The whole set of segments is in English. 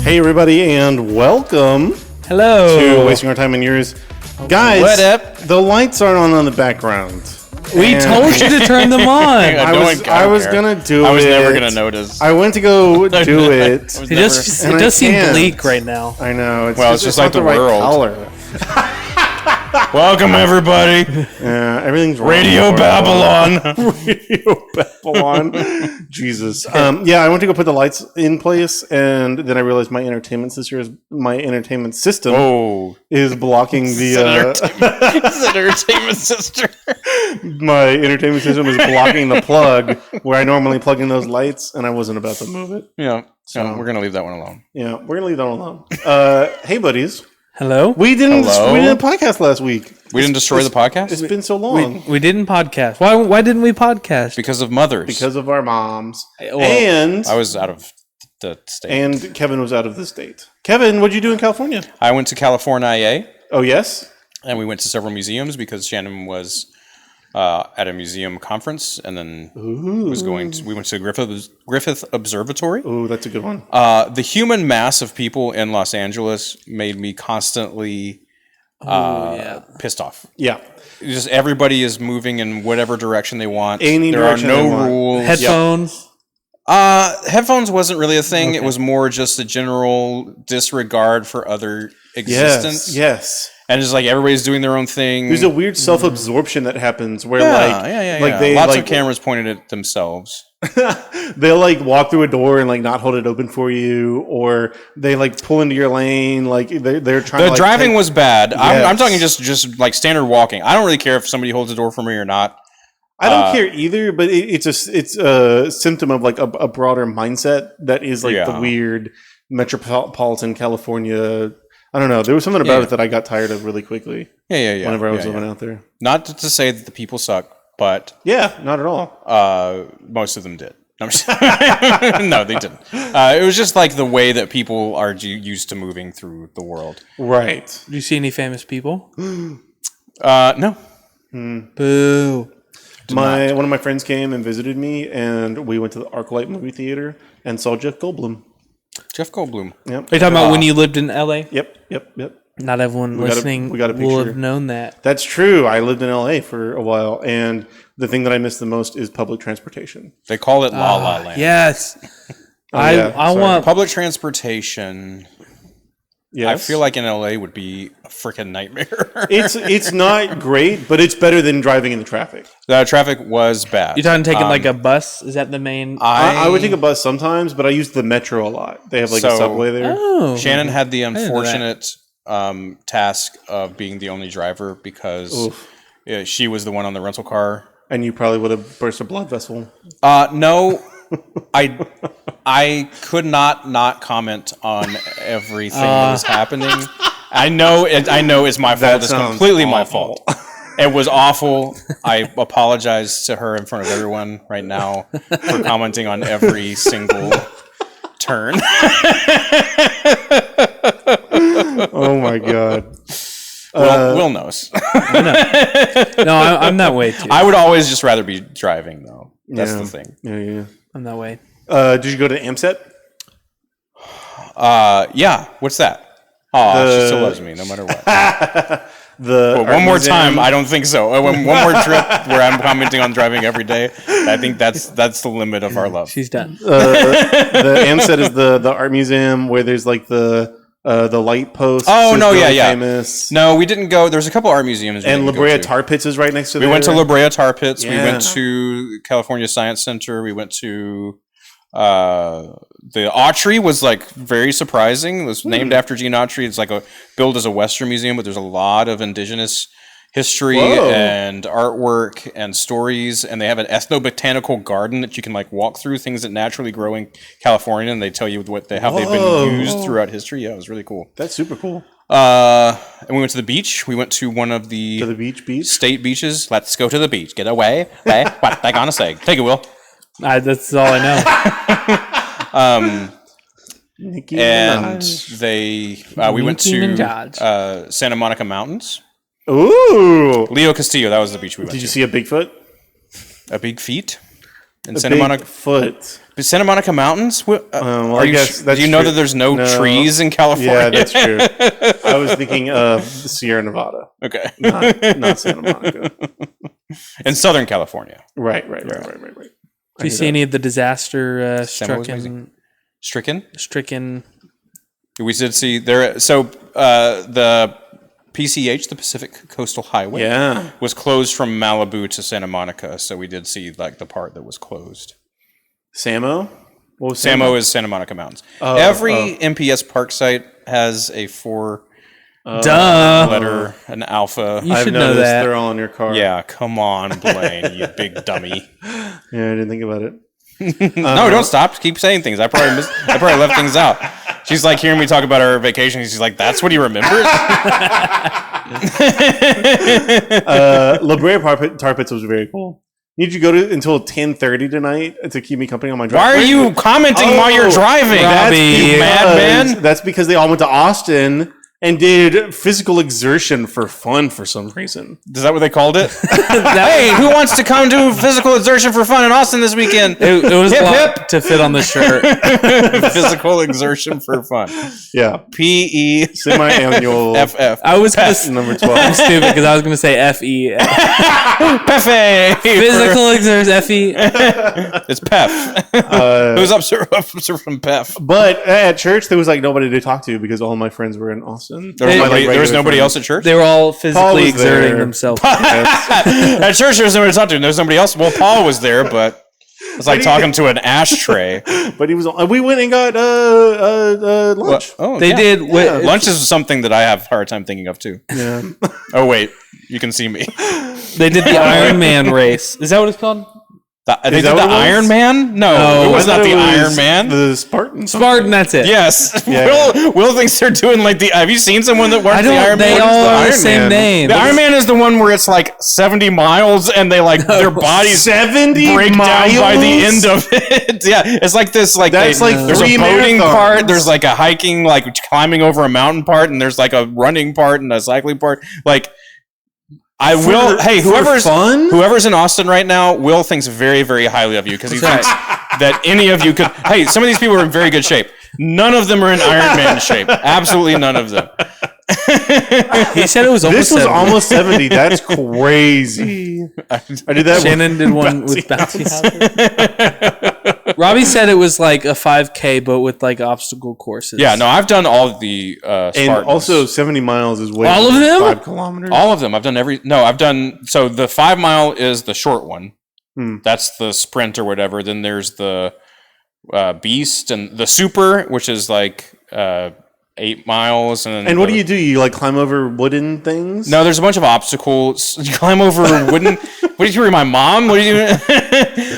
Hey everybody, and welcome. Hello. To Wasting Our Time and Yours. Guys, what up? The lights aren't on the background. We told you to turn them on. I was gonna do it. I was never gonna notice. I went to go do it. It does seem bleak right now. I know. It's just like the right world. Color. Welcome everybody. Everything's wrong. Radio Babylon. Radio Babylon. Jesus. Yeah, I went to go put the lights in place, and then I realized my entertainment system is blocking the entertainment system. My entertainment system is blocking the plug where I normally plug in those lights, and I wasn't about to move it. Yeah. So we're gonna leave that one alone. Yeah, we're gonna leave that one alone. Hey buddies. Hello? We didn't podcast last week. We didn't destroy the podcast? It's been so long. We didn't podcast. Why didn't we podcast? Because of mothers. Because of our moms. Well, and I was out of the state. And Kevin was out of the state. Kevin, what'd you do in California? I went to California. Oh, yes? And we went to several museums because Shannon was at a museum conference, and then we went to Griffith Observatory. Oh, that's a good one. The human mass of people in Los Angeles made me constantly pissed off. Yeah. Just everybody is moving in whatever direction they want. There are no rules. Headphones? Headphones wasn't really a thing. Okay. It was more just a general disregard for other existence. Yes. And just like everybody's doing their own thing. There's a weird self-absorption that happens where they lots of cameras pointed at themselves. They'll like walk through a door and like not hold it open for you, or they like pull into your lane. Like they're trying. The driving was bad. Yes. I'm talking just like standard walking. I don't really care if somebody holds the door for me or not. I don't care either, but it's a symptom of like a broader mindset that is like the weird metropolitan California. I don't know. There was something about it that I got tired of really quickly. Yeah. Whenever I was living out there. Not to say that the people suck, but not at all. Most of them did. No, no, they didn't. It was just like the way that people are used to moving through the world. Right. Do you see any famous people? No. Boo. One of my friends came and visited me, and we went to the ArcLight movie theater and saw Jeff Goldblum. Jeff Goldblum. Yep. Are you talking about when you lived in LA? Yep. Not everyone listening will have known that. That's true. I lived in LA for a while, and the thing that I miss the most is public transportation. They call it La La Land. Yes. I want public transportation. Yes. I feel like in LA would be a freaking nightmare. It's not great, but it's better than driving in the traffic. The traffic was bad. You're talking taking like a bus? Is that the main? I would take a bus sometimes, but I use the metro a lot. They have like a subway there. Oh. Shannon had the unfortunate task of being the only driver because she was the one on the rental car. And you probably would have burst a blood vessel. No. I could not comment on everything that was happening. I know it's my fault. It's completely my fault. It was awful. I apologize to her in front of everyone right now for commenting on every single turn. Oh my god. Will knows. No, I'm that way too. I would always just rather be driving though. That's the thing. Yeah. I'm that way. Did you go to AMSET? Yeah. What's that? Oh, she still loves me no matter what. One more time, I don't think so. One more trip where I'm commenting on driving every day. I think that's the limit of our love. She's done. The AMSET is the art museum where there's like the light post. Oh no, really yeah. Famous. No, we didn't go. There's a couple art museums. And La Brea Tar Pits is right next to. We went to La Brea Tar Pits. Yeah. We went to California Science Center. We went to the Autry was like very surprising. It was named after Gene Autry. It's like billed as a Western museum, but there's a lot of indigenous history and artwork and stories, and they have an ethnobotanical garden that you can like walk through, things that naturally grow in California, and they tell you how they've been used throughout history. Yeah, it was really cool. That's super cool. And we went to the beach. We went to one of the beach state beaches. Let's go to the beach. Get away. Hey, what they gonna say? Take it, Will. That's all I know. And we went to Santa Monica Mountains. Ooh, Leo Castillo. That was the beach we went to. Did you see a Bigfoot? A big feet in Santa Monica. Foot. Santa Monica Mountains? Well, I guess do you know that there's no trees in California? Yeah, that's true. I was thinking of Sierra Nevada. Okay. Not Santa Monica. In Southern California. Right. Did you see any of the disaster stricken? We did see there. So the PCH, the Pacific Coastal Highway, was closed from Malibu to Santa Monica. So we did see like the part that was closed. Samo? Samo is Santa Monica Mountains. Every MPS park site has a 4-letter, an alpha. You should know that. They're all in your car. Yeah, come on, Blaine, you big dummy. Yeah, I didn't think about it. No, don't stop. Keep saying things. I probably left things out. She's like hearing me talk about our vacation. She's like, "That's what he remembers." La Brea Tar Pits was very cool. Need you go to until 10:30 tonight to keep me company on my drive? Why are you commenting while you're driving, Robbie? you madman? That's because they all went to Austin and did physical exertion for fun for some reason. Is that what they called it? Hey, who wants to come do physical exertion for fun in Austin this weekend? It was hip, a lot to fit on the shirt. Physical exertion for fun. Yeah. PE semi-annual FF. I was number 12. I'm stupid because I was going to say FE. PEFE. Physical exertion FE. It's PEF. Who's up from PEF? But at church, there was like nobody to talk to because all my friends were in Austin. There was nobody else at church? They were all physically exerting themselves. At church, there was nobody to talk to. There's nobody else. Well, Paul was there, but it's like talking to an ashtray. But he was. We went and got lunch. They did. Yeah. Lunch is something that I have a hard time thinking of too. Yeah. Oh wait, you can see me. They did the Iron Man race. Is that what it's called? They did the Iron Man? No, it was not the Iron Man. The Spartan. Spartan, that's it. Yes. Yeah. Will thinks they're doing like the. Have you seen someone that works the Iron Man? They all have the same name. The Iron Man is the one where it's like 70 miles and they like their bodies 70 break miles? down by the end of it. Yeah, it's like this. Like that's there's a boating part. There's like a hiking, like climbing over a mountain part, and there's like a running part and a cycling part. Like. Whoever's in Austin right now, Will thinks very, very highly of you because he thinks that any of you could. Hey, some of these people are in very good shape. None of them are in Iron Man shape. Absolutely none of them. He said it was almost. This was 70. Almost 70. That's crazy. I did that. Shannon did one with bouncy houses. Robbie said it was like a 5K, but with like obstacle courses. Yeah, no, I've done all of the Spartans. And also 70 miles is way all of them? 5 kilometers. All of them. I've done so the 5 mile is the short one. That's the sprint or whatever. Then there's the Beast and the Super, which is like 8 miles. And what do? You like climb over wooden things? No, there's a bunch of obstacles. You climb over wooden. What did you read? My mom? What are you?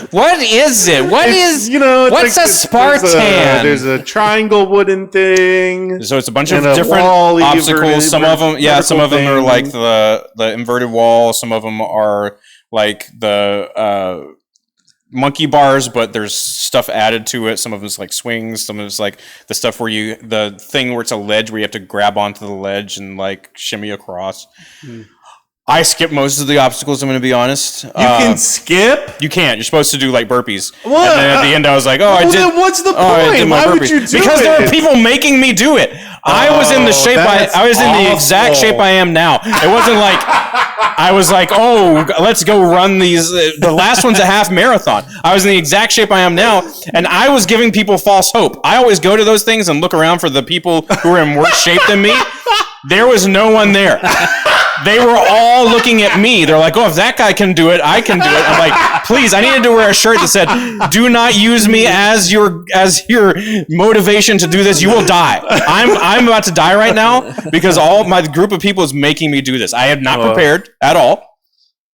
What is it? What's like, a Spartan? There's a triangle wooden thing. So it's a bunch of different obstacles. Some of them are like the inverted wall. Some of them are like the monkey bars, but there's stuff added to it. Some of it's like swings. Some of it's like the stuff where the thing where it's a ledge where you have to grab onto the ledge and like shimmy across. I skip most of the obstacles, I'm going to be honest. You can skip? You can't. You're supposed to do like burpees. What? And then at the end I was like, I did. Then what's the point? Why would you do it? Because there are people making me do it. I was in the shape I was in the exact shape I am now. It wasn't like I was like, let's go run these. The last one's a half marathon. I was in the exact shape I am now, and I was giving people false hope. I always go to those things and look around for the people who are in worse shape than me. There was no one there. They were all looking at me. They're like, if that guy can do it, I can do it. I'm like, please, I needed to wear a shirt that said, do not use me as your motivation to do this. You will die. I'm about to die right now because all my group of people is making me do this. I had not prepared at all.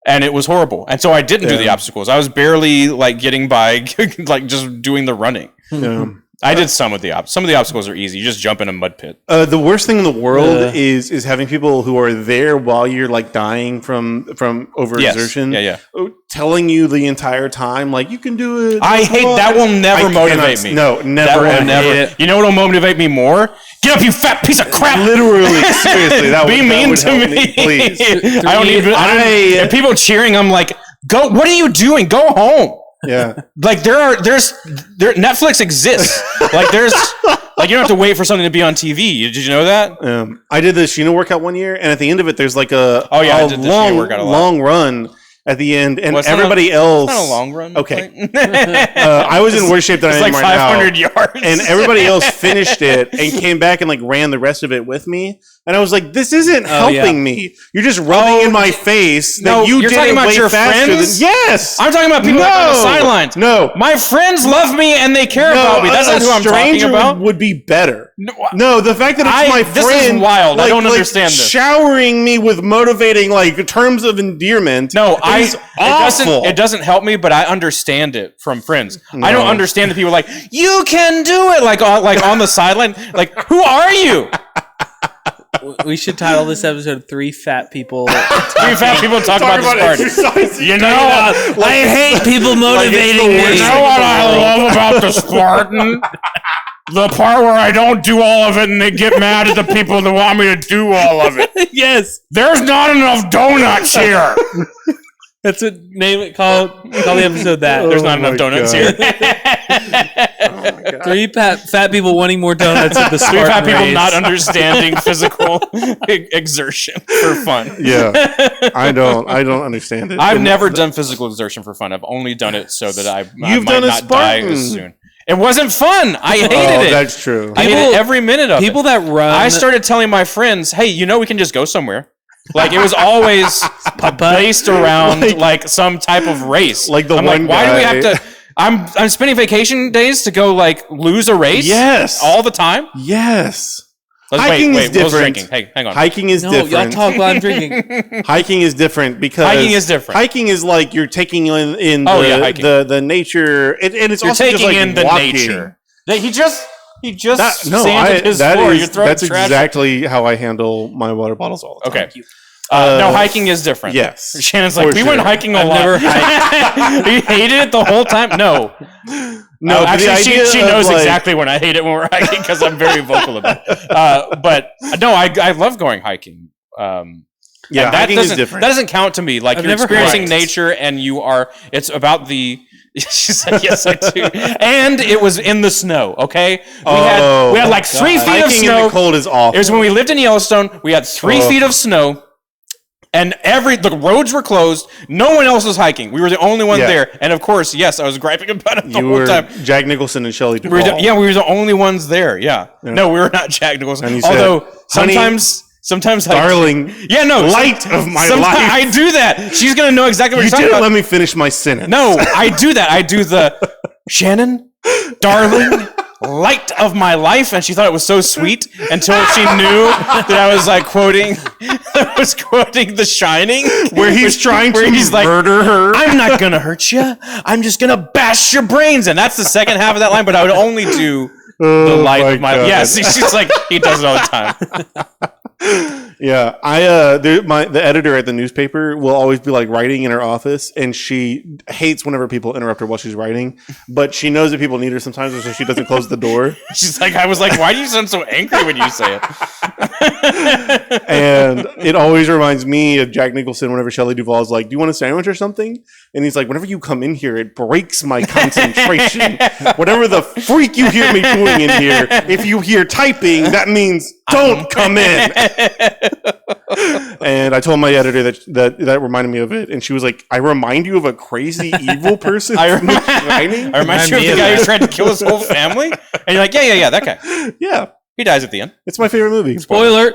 And it was horrible. And so I didn't do the obstacles. I was barely like getting by, like just doing the running. Yeah. I did some of the obstacles are easy. You just jump in a mud pit. The worst thing in the world is having people who are there while you're like dying from overexertion. Yes. Yeah. Telling you the entire time, like, you can do it. I hate that. Will never motivate me. No, never. That will never. You know what will motivate me more? Get up, you fat piece of crap! Literally, seriously, that be would, mean that would to me, please. I don't even. And people cheering. I'm like, go. What are you doing? Go home. Yeah. Like Netflix exists. Like like you don't have to wait for something to be on TV. Did you know that? I did the Sheena workout one year, and at the end of it, there's like a long run at the end, and everybody else. It's not a long run. Okay. I was in worse shape than I am like right 500 now. yards, and everybody else finished it and came back and like ran the rest of it with me. And I was like, "This isn't helping me. You're just rubbing in my face that you you're did talking it about way your faster friends? than yes. I'm talking about people on the sidelines. No, my friends love me and they care about me. That's not who I'm talking about. Would be better. No, the fact that it's my friend. This is wild. I don't understand this. Showering me with motivating like terms of endearment. No, awful. It doesn't help me, but I understand it from friends. No. I don't understand the people like you can do it like on the sideline. Like, who are you? We should title this episode 3 Fat People. 3 Fat People talk about this Spartan. You know, I hate people motivating me. You know what I love about the Spartan? The part where I don't do all of it and they get mad at the people that want me to do all of it. Yes. There's not enough donuts here. That's what call the episode that. There's not enough donuts here. 3 fat people wanting more donuts at the Spartan 3 fat people race. not understanding physical exertion for fun. Yeah, I don't understand it. I've never done physical exertion for fun. I've only done it so that I You've might done a not die Spartan. as soon. It wasn't fun. I hated it. That's true. I hated every minute of it. People that run. I started telling my friends, "Hey, you know we can just go somewhere." Like, it was always based around like some type of race. Like the I'm one like, why do we have to? I'm spending vacation days to go like lose a race. Yes, all the time. Yes. Hiking is different. Hey, hang on. Hiking is different. Y'all talk while I'm drinking. Hiking is different because hiking is like you're taking in the nature, and it's you're also taking just like in the walking. Nature. He just sanded his floor. That's exactly how I handle my water bottles all the time. Okay. No, hiking is different. Yes. Shannon's like, we went hiking a lot. Never hiked. You hated it the whole time? No. No, actually, she knows exactly when I hate it when we're hiking because I'm very vocal about it. But no, I love going hiking. Yeah, hiking is different. That doesn't count to me. Like, you're experiencing nature and it's about the... She said, yes, I do. And it was in the snow, okay? We had like 3 feet of hiking snow. In the cold is awful. It was when we lived in Yellowstone. We had 3 feet of snow. And the roads were closed. No one else was hiking. We were the only one there. And of course, yes, I was griping about it the whole time. Jack Nicholson and Shelley Duvall. We were the only ones there. Yeah. No, we were not Jack Nicholson. Although sometimes darling, light of my life. I do that. She's gonna know exactly what you're talking about. You didn't let me finish my sentence. No, I do that. I do the Shannon, darling, light of my life, and she thought it was so sweet until she knew that I was like quoting The Shining, where he's trying to murder her. I'm not gonna hurt you. I'm just gonna bash your brains, and that's the second half of that line. But I would only do the light of my life. Yes, she's like, he does it all the time. Yeah, the editor at the newspaper will always be like writing in her office, and she hates whenever people interrupt her while she's writing. But she knows that people need her sometimes, so she doesn't close the door. She's like, I was like, why do you sound so angry when you say it? And it always reminds me of Jack Nicholson whenever Shelley Duvall is like, "Do you want a sandwich or something?" And he's like, "Whenever you come in here, it breaks my concentration. Whatever the freak you hear me doing in here, if you hear typing, that means don't come in." And I told my editor that reminded me of it, and she was like, "I remind you of a crazy evil person." I remind you of the guy who tried to kill his whole family. And you're like, yeah, that guy. Yeah, he dies at the end. It's my favorite movie. Spoiler.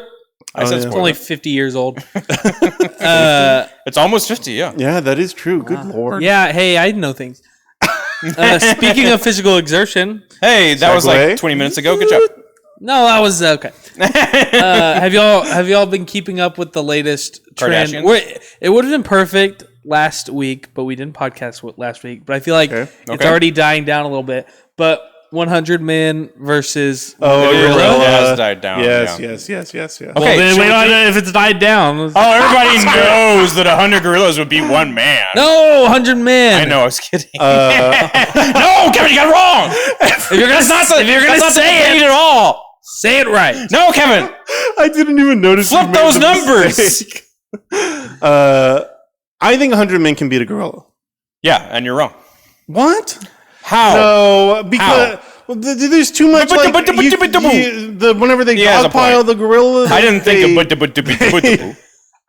I said it's only 50 years old. It's almost 50, yeah. Yeah, that is true. Good Lord. Yeah, hey, I know things. Speaking of physical exertion. Hey, that was like 20 minutes ago. Good job. No, that was okay. Have y'all been keeping up with the latest trend? It would have been perfect last week, but we didn't podcast last week. But I feel like it's already dying down a little bit. But 100 men versus gorilla has died down. Yes. Okay, Okay, then we don't know if it's died down. everybody knows that 100 gorillas would beat one man. No, 100 men. I know. I was kidding. No, Kevin, you got it wrong. If you're gonna say it at all. Say it right. No, Kevin. I didn't even notice. Flip those numbers. I think 100 men can beat a gorilla. Yeah, and you're wrong. What? How? No, because there's too much. Whenever they dogpile the gorilla, I didn't think of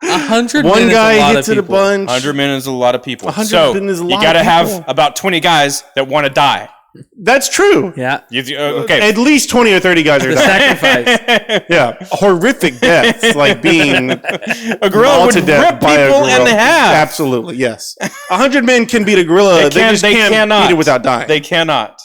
100 one men guy is a lot hits of it a people. bunch. 100 men is a lot of people. 100 men is a lot you got to of have people. about 20 guys that want to die. That's true. Yeah. Okay. At least 20 or 30 guys are The dying. sacrifice. Yeah, horrific deaths, like being A gorilla would mauled to death rip by a people gorilla. in half. Absolutely, yes. 100 men can beat a gorilla. They just can't cannot beat it without dying. They cannot.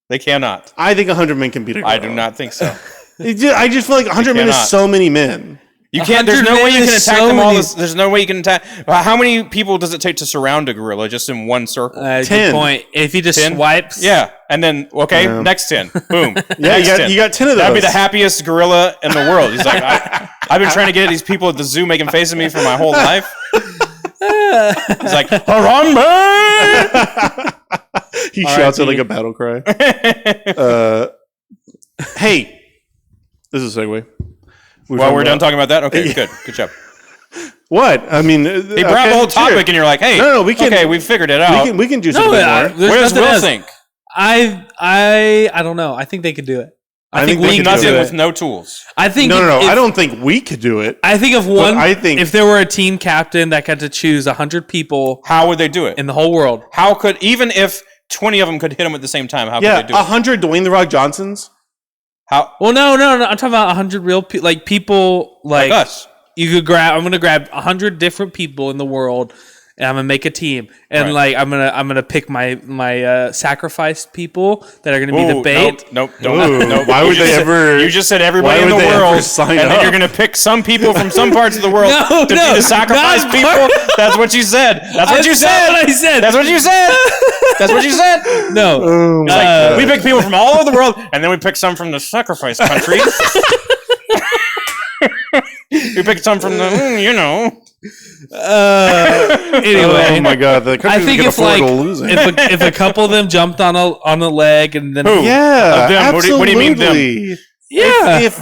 They cannot. I think 100 men can beat a gorilla. I do not think so. I just feel like 100 men is cannot. so many men. You can't. There's 100 no way you men can is attack so them all. many- There's no way you can attack. How many people does it take to surround a gorilla just in one circle? 10. 10. Good point. If he just 10? swipes. Yeah, and then Yeah. next 10. Boom. Yeah, Next you got 10 of those. That'd be the happiest gorilla in the world. He's like, I've been trying to get these people at the zoo making faces at me for my whole life. He's like, Harambe! He shouts it like a battle cry. Hey, this is a segue. We're done talking about that? Okay, good job. What? I mean, He brought the whole topic and you're like, hey, No, we can- okay, we figured it out. We can do No, something I- more. there's What does nothing Will else. think? I don't know. I think they could do it. I think We could nothing do it. with no tools. I think No. if- I don't think we could do it. I think of one. I think- if there were a team captain that got to choose 100 people How would they do it? in the whole world, How could, even if 20 of them could hit him at the same time, how Yeah, could they do it? 100 Dwayne The Rock Johnsons. How? well, no. I'm talking about 100 real people, like people Like us. You could grab. I'm gonna grab 100 different people in the world, and I'm gonna make a team. And Right. like I'm gonna pick my sacrificed people that are gonna be the bait. Nope. Why would they ever? You just said everybody why in the would they ever world, sign and then up? you're going to pick some people from some parts of the world No, to no, be the sacrificed not people. part- That's what you said. That's what you That's said. not what I said. That's what you said. That's what you said. No. Oh my God. We pick people from all over the world, and then we pick some from the sacrifice countries. We picked some from the, Anyway, Oh my God! The country I think can if afford like losing. if a couple of them jumped on a leg and then Who? Yeah, Of them. absolutely. What do you mean them? yeah. If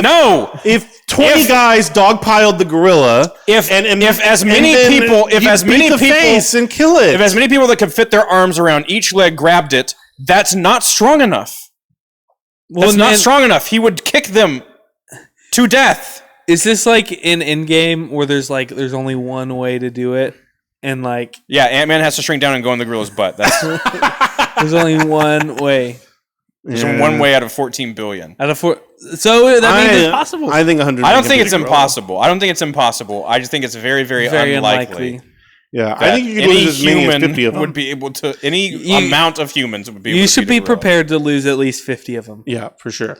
No. if 20 If- guys dogpiled the gorilla, If as many and then people, if you as beat many the people, face and kill it, if as many people that could fit their arms around each leg grabbed it, that's not strong enough. That's not strong enough. He would kick them to death. Is this like in Endgame where there's only one way to do it, and like Yeah, Ant-Man has to shrink down and go in the gorilla's butt. That's there's only one way there's one way out of 14 billion. out of four? So that means it's possible. I think 100. I don't think it's impossible. I don't think it's impossible. I just think it's very, very, unlikely. Yeah, that I think you could any lose as many as human 50 of them. would be able to. Any amount of humans would be. Able You to should beat a be gorilla. prepared to lose at least 50 of them. Yeah, for sure.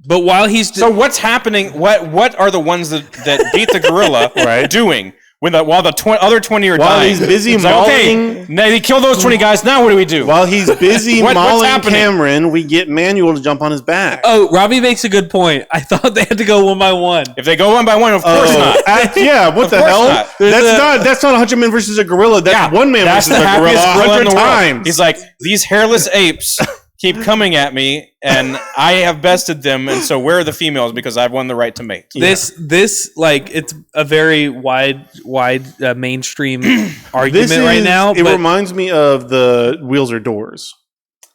But while he's So what's happening? What are the ones that beat the gorilla Right. doing? While the other 20 are While dying. he's busy It's like, mauling- okay, now they kill those 20 guys. Now what do we do? While he's busy What's mauling happening? Cameron, we get Manuel to jump on his back. oh, Robbie makes a good point. I thought they had to go one by one. If they go one by one, of course not. Yeah, what the course hell? not. That's not 100 men versus a gorilla. That's one man That's versus the a gorilla happiest gorilla in 100 the world. times. He's like, these hairless apes keep coming at me, and I have bested them, and so where are the females? Because I've won the right to mate. This like it's a very wide mainstream argument This right now. It but reminds me of the wheels or doors.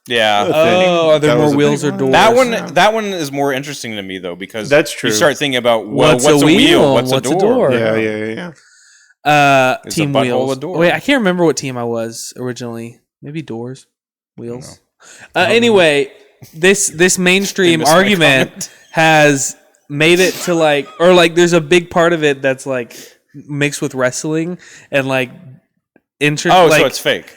Yeah. oh, are there That was more a wheels big or doors? That one is more interesting to me though, because That's true. You start thinking about what's a wheel? wheel, what's a door. Yeah. Is Team a butthole wheels. a door? Wait, I can't remember what team I was originally. Maybe doors, wheels. Anyway, this mainstream Famous argument comment. has made it to there's a big part of it that's like mixed with wrestling and like interest. Oh, like, so it's fake.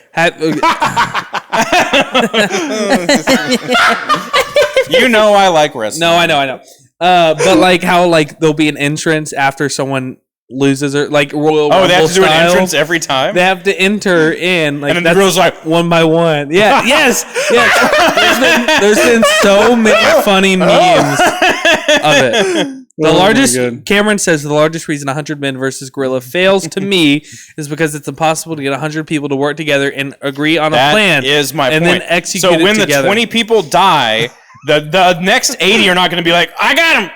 You know I like wrestling. No, I know. But like how like there'll be an entrance after someone loses or like Royal Oh, Rumble they have to do an style, entrance every time? They have to enter in, like, And then the girl's like, one by one. Yeah, yes. There's been so many funny memes of it. The largest, Cameron says, the largest reason 100 men versus gorilla fails to me is because it's impossible to get 100 people to work together and agree on a plan. That is my and point. then execute so it when together. the 20 people die, the next 80 are not going to be like, I got him.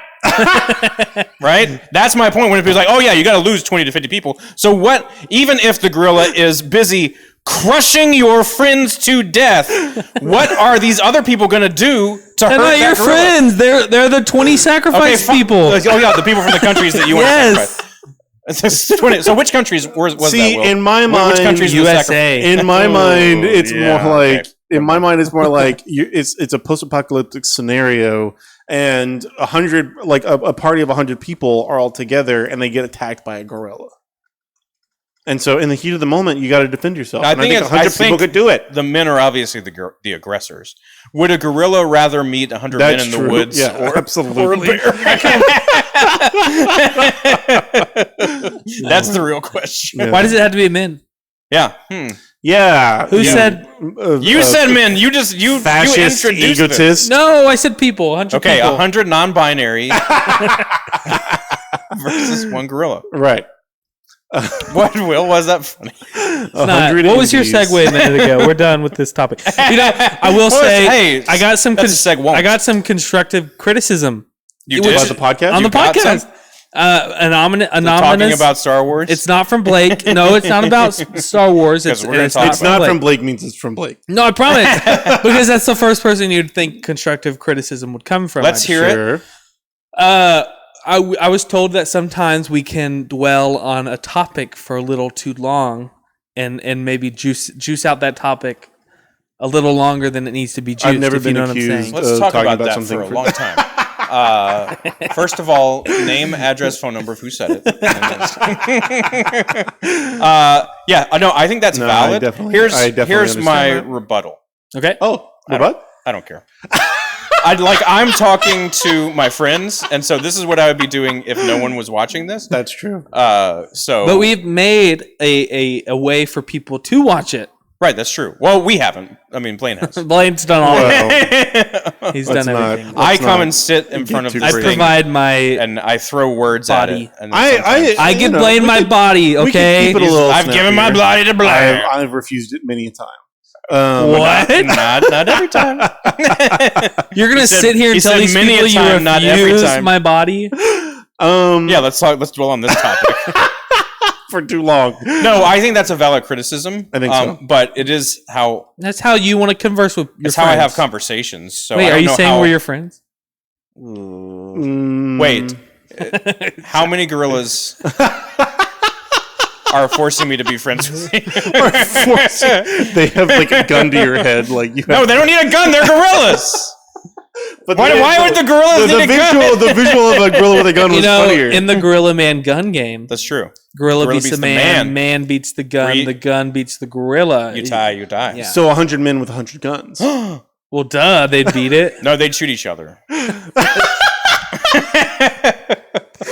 Right? That's my point. When it feels like, oh yeah, you got to lose 20 to 50 people. So what? Even if the gorilla is busy crushing your friends to death, what are these other people going to do to hurt not your gorilla? friends. They're the 20 sacrifice people. Oh yeah, the people from the countries that you want to sacrifice. So which countries was that? Will? In my mind, which countries USA. In my mind, it's yeah, more like. okay. In my mind, it's more like it's a post-apocalyptic scenario, and 100, like a party of 100 people are all together, and they get attacked by a gorilla. And so, in the heat of the moment, you got to defend yourself. I think 100 people could do it. The men are obviously the aggressors. Would a gorilla rather meet 100 men in the woods, yeah, absolutely, or a bear? That's the real question. Yeah. Why does it have to be men? Yeah. Yeah. Who said? You said men. You fascist, you introduced egotist. this. No, I said people. 100 Okay, people. 100 non-binary versus one gorilla. Right. What, Will? Was that funny? What was your segue a minute ago? We're done with this topic. You know, I will say, hey, I got some. that's a segue. I got some constructive criticism. You did? About the podcast? On the got podcast. Anonymous. Talking about Star Wars? It's not from Blake. No, it's not about Star Wars. It's we're gonna talk not It's from not Blake. from Blake means it's from Blake. No, I promise. Because that's the first person you'd think constructive criticism would come from. Let's hear it. I was told that sometimes we can dwell on a topic for a little too long and maybe juice out that topic a little longer than it needs to be juiced. I've never if you been know accused. what I'm saying. Let's talk talking about that something for a long time. First of all, name, address, phone number of who said it. Yeah, no, I think that's valid. Here's my that. rebuttal. Okay. Oh, what? I don't care. I'm talking to my friends, and so this is what I would be doing if no one was watching this. That's true. But we've made a way for people to watch it. Right, that's true. Well, we haven't. I mean, Blaine has. Blaine's done all of it. He's done everything. I come and sit in front of the I thing, provide my and I throw words body. at it. And I give Blaine my body, okay? I've given my body to Blaine. I've refused it many a time. What? Not every time. You're gonna sit here and tell these people you refuse not every time. my body? Yeah, let's dwell on this topic for too long. No, I think that's a valid criticism. I think so. But it is how That's how you want to converse with your it's friends. how I have conversations. So Wait, I don't are you know saying we're your friends? Wait, how many gorillas are forcing me to be friends with you? They have like a gun to your head, like you. No, they don't need a gun. They're gorillas. But why would the gorillas need a gun? The visual of a gorilla with a gun was funnier. In the Gorilla Man gun game, That's true. gorilla beats the man, man beats the gun, the gun beats the gorilla. You die. Yeah. So 100 men with 100 guns. Well, duh, they'd beat it. No, they'd shoot each other.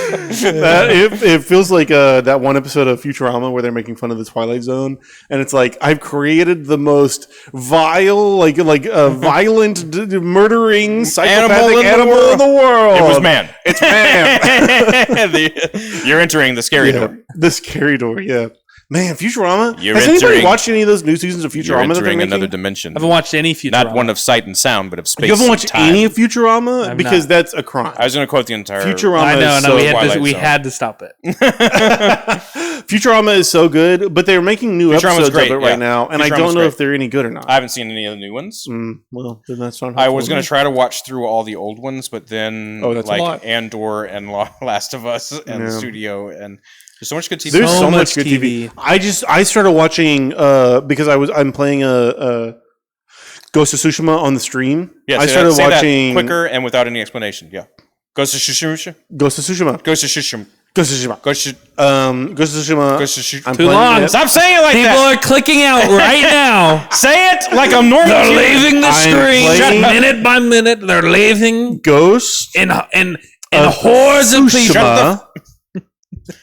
It feels like that one episode of Futurama where they're making fun of the Twilight Zone, and it's like I've created the most vile, violent, murdering, psychopathic animal in the world. It was man. It's man. You're entering the scary door. The scary door. Yeah. Man, Futurama. You're Has anybody entering- watched any of those new seasons of You're Futurama that they're entering making? another dimension. I haven't watched any Futurama. Not one of sight and sound, but of space. You haven't watched and time. any of Futurama? I've because not. that's a crime. I was going to quote the entire. Futurama I know, is no, so we Zone. had to stop it. Futurama is so good, but they're making new episodes great, of it right yeah. now, and I Futurama's don't know great. if they're any good or not. I haven't seen any of the new ones. Well, then that's not. I was going to try to watch through all the old ones, but then Oh, that's a lot. Andor and Last of Us and The Studio, and there's so much good TV. There's So so much much good TV. TV. I started watching because I'm playing a Ghost of Tsushima on the stream. Yeah, I say started that watching quicker and without any explanation. Yeah, Ghost of Tsushima. Ghost of Tsushima. Ghost of Tsushima. Ghost of Tsushima. Ghost of Ghost of Tsushima. Ghost of Tsushima. I'm Too playing long. it. Stop saying it like People that. are clicking out right now. Say it like I'm normal. They're leaving the I'm screen playing- minute by minute. They're leaving Ghost in hordes of people. Tsushima.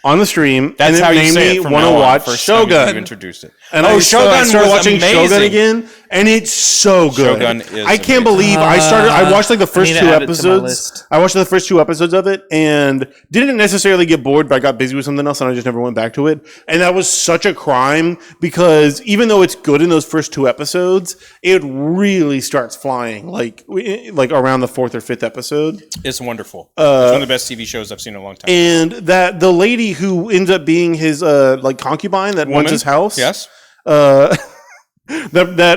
on the stream. That's and how it you made say me it from want to now on. watch First time you Shogun. introduced it. And I started was watching amazing. Shogun again, and it's so good. Shogun is I can't amazing. believe I watched like the first need to two add it to my episodes. list. I watched the first 2 episodes of it and didn't necessarily get bored, but I got busy with something else and I just never went back to it. And that was such a crime because even though it's good in those first 2 episodes, it really starts flying like around the 4th or 5th episode. It's wonderful. It's one of the best TV shows I've seen in a long time. And that the lady who ends up being his like concubine that runs his house. Yes. That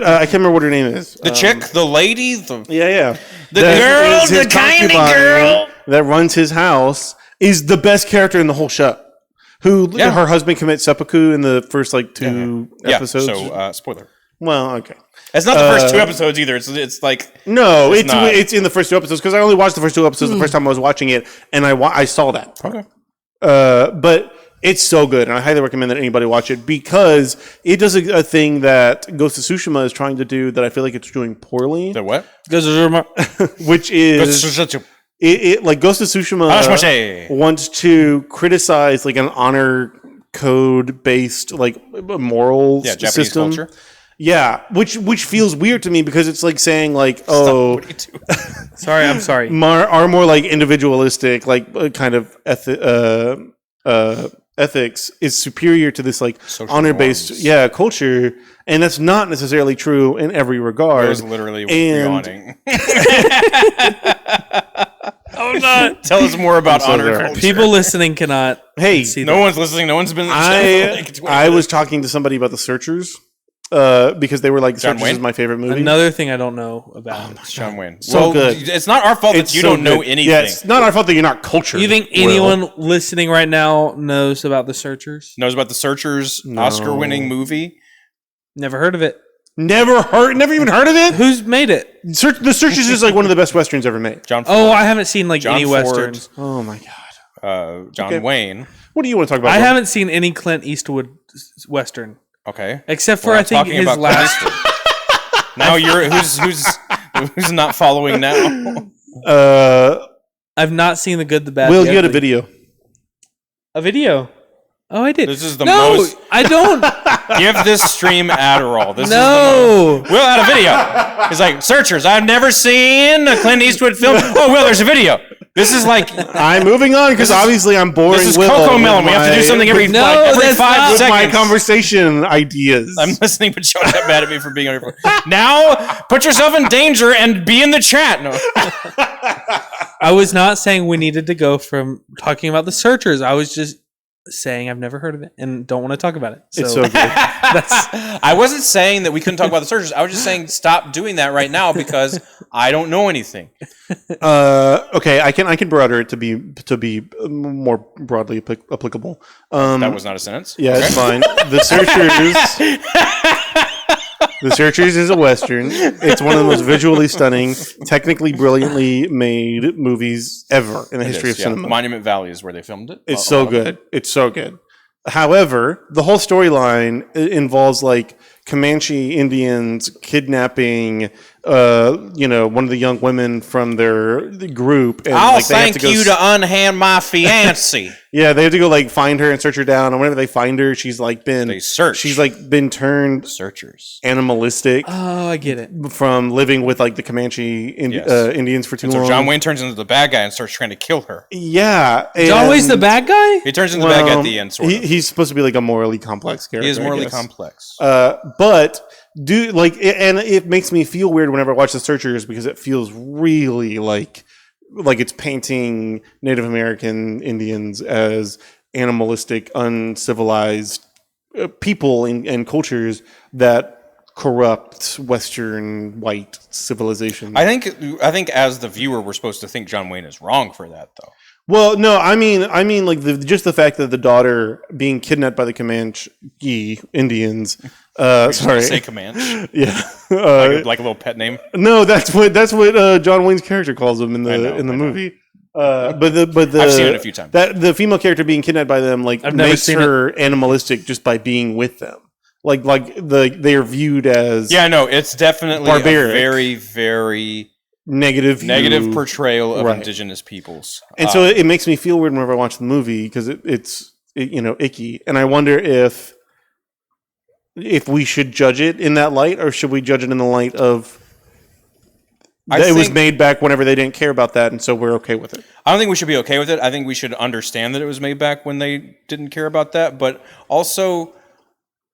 I can't remember what her name is. The chick, the lady, The girl, the tiny girl that runs his house is the best character in the whole show. Her husband commits seppuku in the first like 2 episodes. So spoiler. Well, okay. It's not the first 2 episodes either. It's like no, it's in the first 2 episodes because I only watched the first 2 episodes the first time I was watching it, and I saw that. Okay. But it's so good, and I highly recommend that anybody watch it because it does a thing that Ghost of Tsushima is trying to do that I feel like it's doing poorly. The what? Which is it like Ghost of Tsushima wants to criticize like an honor code based like moral Japanese system. culture. Yeah, which feels weird to me because it's like saying like, oh, sorry, I'm sorry. Are more like individualistic, like kind of ethics is superior to this like social honor-based culture, and that's not necessarily true in every regard. I was literally yawning. Oh no! Tell us more about honor culture. People listening cannot. Hey, no one's listening. No one's been. I was talking to somebody about The Searchers. Because they were like, John Searchers Wayne? is my favorite movie. Another thing I don't know about. It's John Wayne. So good. It's not our fault that you don't know anything. Yeah, it's not our fault that you're not cultured. You think anyone listening right now knows about The Searchers? Knows about The Searchers, Oscar-winning movie? Never heard of it. Never even heard of it? Who's made it? The Searchers is like one of the best westerns ever made. John Ford. Oh, I haven't seen like any Ford. westerns. Oh my god. John Wayne. What do you want to talk about? I haven't seen any Clint Eastwood western. Okay. Except for I think his last. Now you're who's not following now? I've not seen The Good, the Bad. Will, you had a video. A video. Oh, I did. This is the most. I don't. Give this stream Adderall. This no. Is Will had a video. He's like, Searchers. I've never seen a Clint Eastwood film. Oh, Will, there's a video. This is like. I'm moving on because obviously I'm boring. This is Coco Melon. We have to do something every 5 seconds. With my conversation ideas. I'm listening, but you're not mad at me for being on your phone. Now, put yourself in danger and be in the chat. No. I was not saying we needed to go from talking about The Searchers. I was just saying I've never heard of it and don't want to talk about it. So it's so good. I wasn't saying that we couldn't talk about The Searchers. I was just saying stop doing that right now because I don't know anything. Okay, I can broader it to be more broadly applicable. That was not a sentence. Yeah, okay. It's fine. The Searchers is a western. It's one of the most visually stunning, technically brilliantly made movies ever in the history of cinema. Monument Valley is where they filmed it. It's so good. It's so good. However, the whole storyline involves like Comanche Indians kidnapping, one of the young women from their group. And, I'll thank you to unhand my fiancé. Yeah, they have to go like find her and search her down, and whenever they find her, she's like been turned Searchers animalistic. Oh, I get it. From living with like the Comanche Indians for too long. So John Wayne turns into the bad guy and starts trying to kill her. Yeah, John Wayne's the bad guy. He turns into the bad guy at the end. Sort of. He's supposed to be like a morally complex character. He is morally complex. But and it makes me feel weird whenever I watch The Searchers because it feels really like it's painting Native American Indians as animalistic, uncivilized people and cultures that corrupt Western white civilization. I think as the viewer, we're supposed to think John Wayne is wrong for that, though. Well, no, I mean, like just the fact that the daughter being kidnapped by the Comanche Indians. Sorry, say Comanche. Yeah, like a little pet name. No, that's what John Wayne's character calls them in the movie. But I've seen it a few times. That the female character being kidnapped by them makes her animalistic just by being with them. They are viewed as it's definitely barbaric. A very very negative portrayal of indigenous peoples. And so it makes me feel weird whenever I watch the movie because it's icky. And I wonder if we should judge it in that light, or should we judge it in the light of it was made back whenever they didn't care about that, and so we're okay with it. I don't think we should be okay with it. I think we should understand that it was made back when they didn't care about that, but also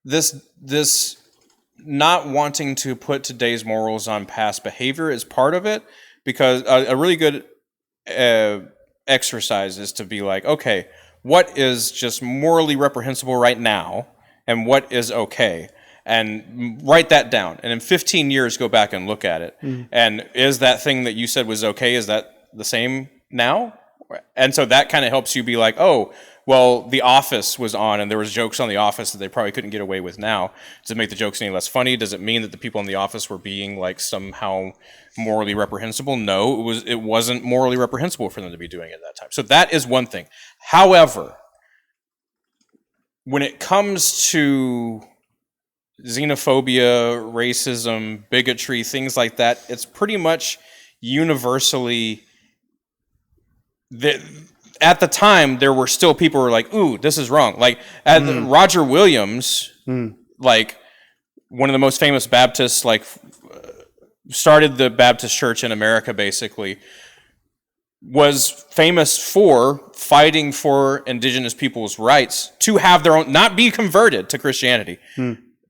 this not wanting to put today's morals on past behavior is part of it, because a really good exercise is to be like, okay, what is just morally reprehensible right now, and what is okay? And write that down, and in 15 years go back and look at it. And is that thing that you said was okay, is that the same now? And so that kind of helps you be like, oh, well, The Office was on and there was jokes on The Office that they probably couldn't get away with now. Does it make the jokes any less funny? Does it mean that the people in The Office were being like somehow morally reprehensible? No, it wasn't morally reprehensible for them to be doing it at that time. So that is one thing. However, when it comes to xenophobia, racism, bigotry, things like that, it's pretty much universally at the time there were still people who were like, ooh, this is wrong. Like Roger Williams, like one of the most famous Baptists, like started the Baptist church in America, basically, was famous for fighting for indigenous people's rights to have their own, not be converted to Christianity,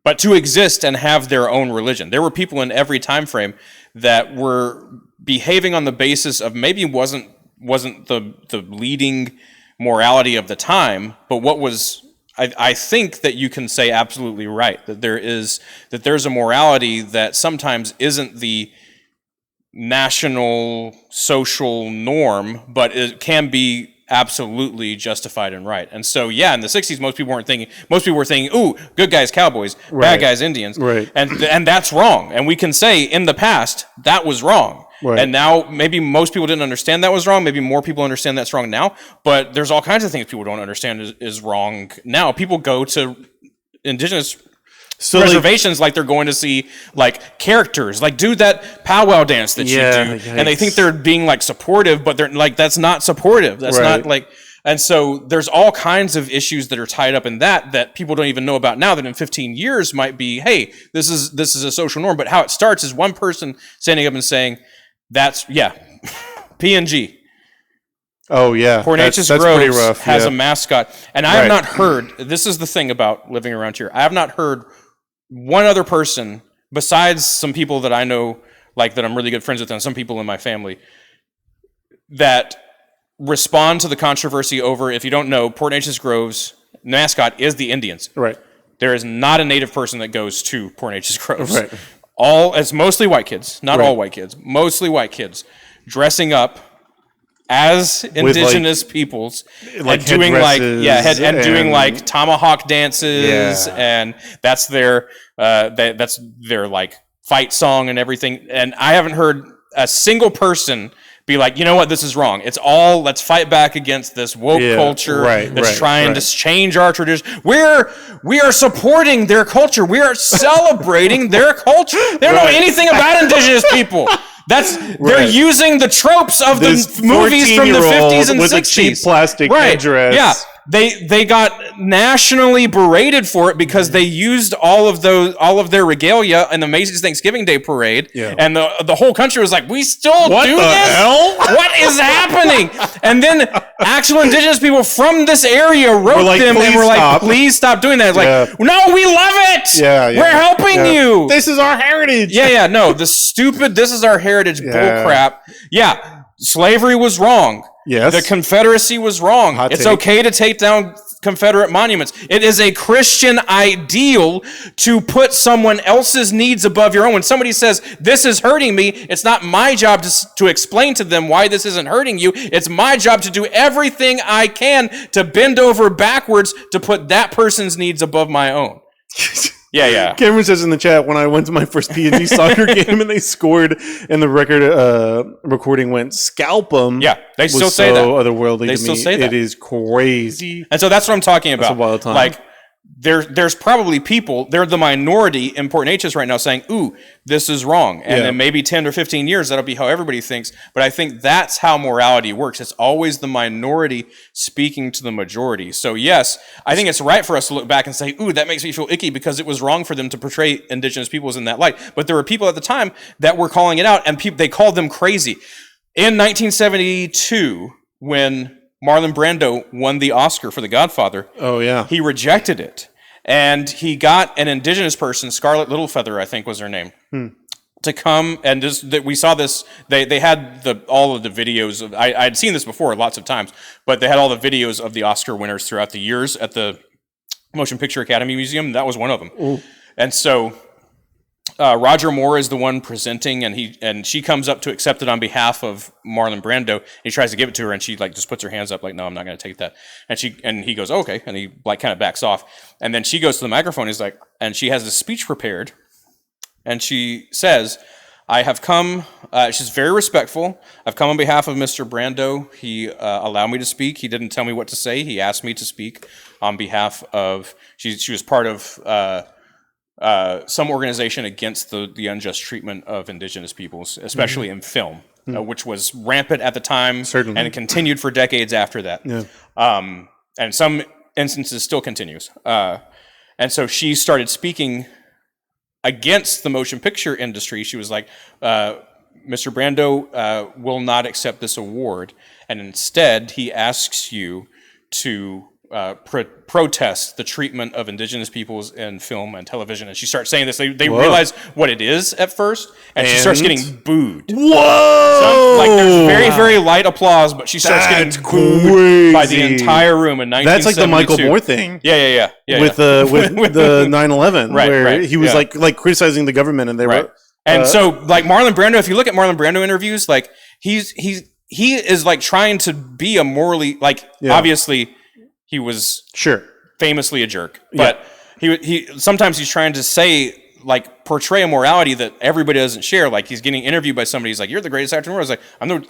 but to exist and have their own religion. There were people in every time frame that were behaving on the basis of maybe wasn't the leading morality of the time, but what was, I think that you can say absolutely right, that there's a morality that sometimes isn't the national social norm, but it can be absolutely justified and right. And so, yeah, in the 60s, most people were thinking, ooh, good guys, cowboys, bad guys, Indians. Right. And that's wrong. And we can say in the past, that was wrong. Right. And now maybe most people didn't understand that was wrong. Maybe more people understand that's wrong now. But there's all kinds of things people don't understand is wrong now. People go to indigenous reservations like they're going to see like characters, like do that powwow dance that you do, yikes. And they think they're being like supportive, but they're like, that's not supportive. That's not like, and so there's all kinds of issues that are tied up in that people don't even know about now, that in 15 years might be, hey, this is a social norm. But how it starts is one person standing up and saying, that's PNG. Oh yeah, Pornachus Groves has a mascot, and I have not heard. This is the thing about living around here. I have not heard one other person besides some people that I know, like that I'm really good friends with, and some people in my family, that respond to the controversy over. If you don't know, Pornachus Groves' mascot is the Indians. Right. There is not a native person that goes to Pornachus Groves. Right. It's mostly white kids, not all white kids, mostly white kids dressing up as indigenous peoples, and doing doing like tomahawk dances, and that's their like fight song and everything. And I haven't heard a single person be like, you know what, this is wrong. It's all, let's fight back against this woke culture that's trying to change our tradition. We are supporting their culture. We are celebrating their culture. They don't know anything about indigenous people. They're using the tropes of the movies from the 50s and 60s. With a cheap plastic headdress. Yeah. They got nationally berated for it because they used all of their regalia in the Macy's Thanksgiving Day Parade, and the whole country was like, "We still do this? Hell? What is happening?" And then actual indigenous people from this area wrote them and were like, "Please stop doing that." It's like, no, we love it. We're helping you. This is our heritage. No, the stupid "this is our heritage" bull crap. Yeah, slavery was wrong. Yes. The Confederacy was wrong. It's okay to take down Confederate monuments. It is a Christian ideal to put someone else's needs above your own. When somebody says, this is hurting me, it's not my job to explain to them why this isn't hurting you. It's my job to do everything I can to bend over backwards to put that person's needs above my own. Yeah. Cameron says in the chat, when I went to my first PNG soccer game and they scored and the record recording went scalp 'em. Yeah, they still say that. Otherworldly. They still say that. It is crazy. And so that's what I'm talking about. That's a wild time. Like there's probably people, they're the minority in Port Neches right now saying, ooh, this is wrong. And then maybe 10 or 15 years, that'll be how everybody thinks. But I think that's how morality works. It's always the minority speaking to the majority. So yes, I think it's right for us to look back and say, ooh, that makes me feel icky because it was wrong for them to portray indigenous peoples in that light. But there were people at the time that were calling it out, and they called them crazy. In 1972, when Marlon Brando won the Oscar for The Godfather. Oh, yeah. He rejected it. And he got an indigenous person, Scarlett Littlefeather, I think was her name, to come. And we saw this. They had all of the videos. I'd seen this before lots of times, but they had all the videos of the Oscar winners throughout the years at the Motion Picture Academy Museum. That was one of them. Ooh. And so Roger Moore is the one presenting, and she comes up to accept it on behalf of Marlon Brando. He tries to give it to her, and she just puts her hands up like, "No, I'm not going to take that." And he goes, oh, "Okay," and he kind of backs off. And then she goes to the microphone. He's like, and she has this speech prepared, and she says, "I have come." She's very respectful. "I've come on behalf of Mr. Brando. He allowed me to speak. He didn't tell me what to say. He asked me to speak on behalf of." She was part of some organization against the unjust treatment of indigenous peoples, especially in film, which was rampant at the time. Certainly. And it continued for decades after that. Yeah. And some instances still continues. And so she started speaking against the motion picture industry. She was like, "Mr. Brando will not accept this award, and instead he asks you to protest the treatment of indigenous peoples in film and television." And she starts saying this. They realize what it is at first, and she starts getting booed. Whoa! There's very, very light applause, but she starts getting booed by the entire room in 1972. That's like the Michael Moore thing. Yeah. With the 9/11, where he was like criticizing the government, and they were. And so, like Marlon Brando, if you look at Marlon Brando interviews, like he is like trying to be a morally obviously. He was famously a jerk, but he sometimes he's trying to say portray a morality that everybody doesn't share. Like he's getting interviewed by somebody. He's like, "You're the greatest actor in the world."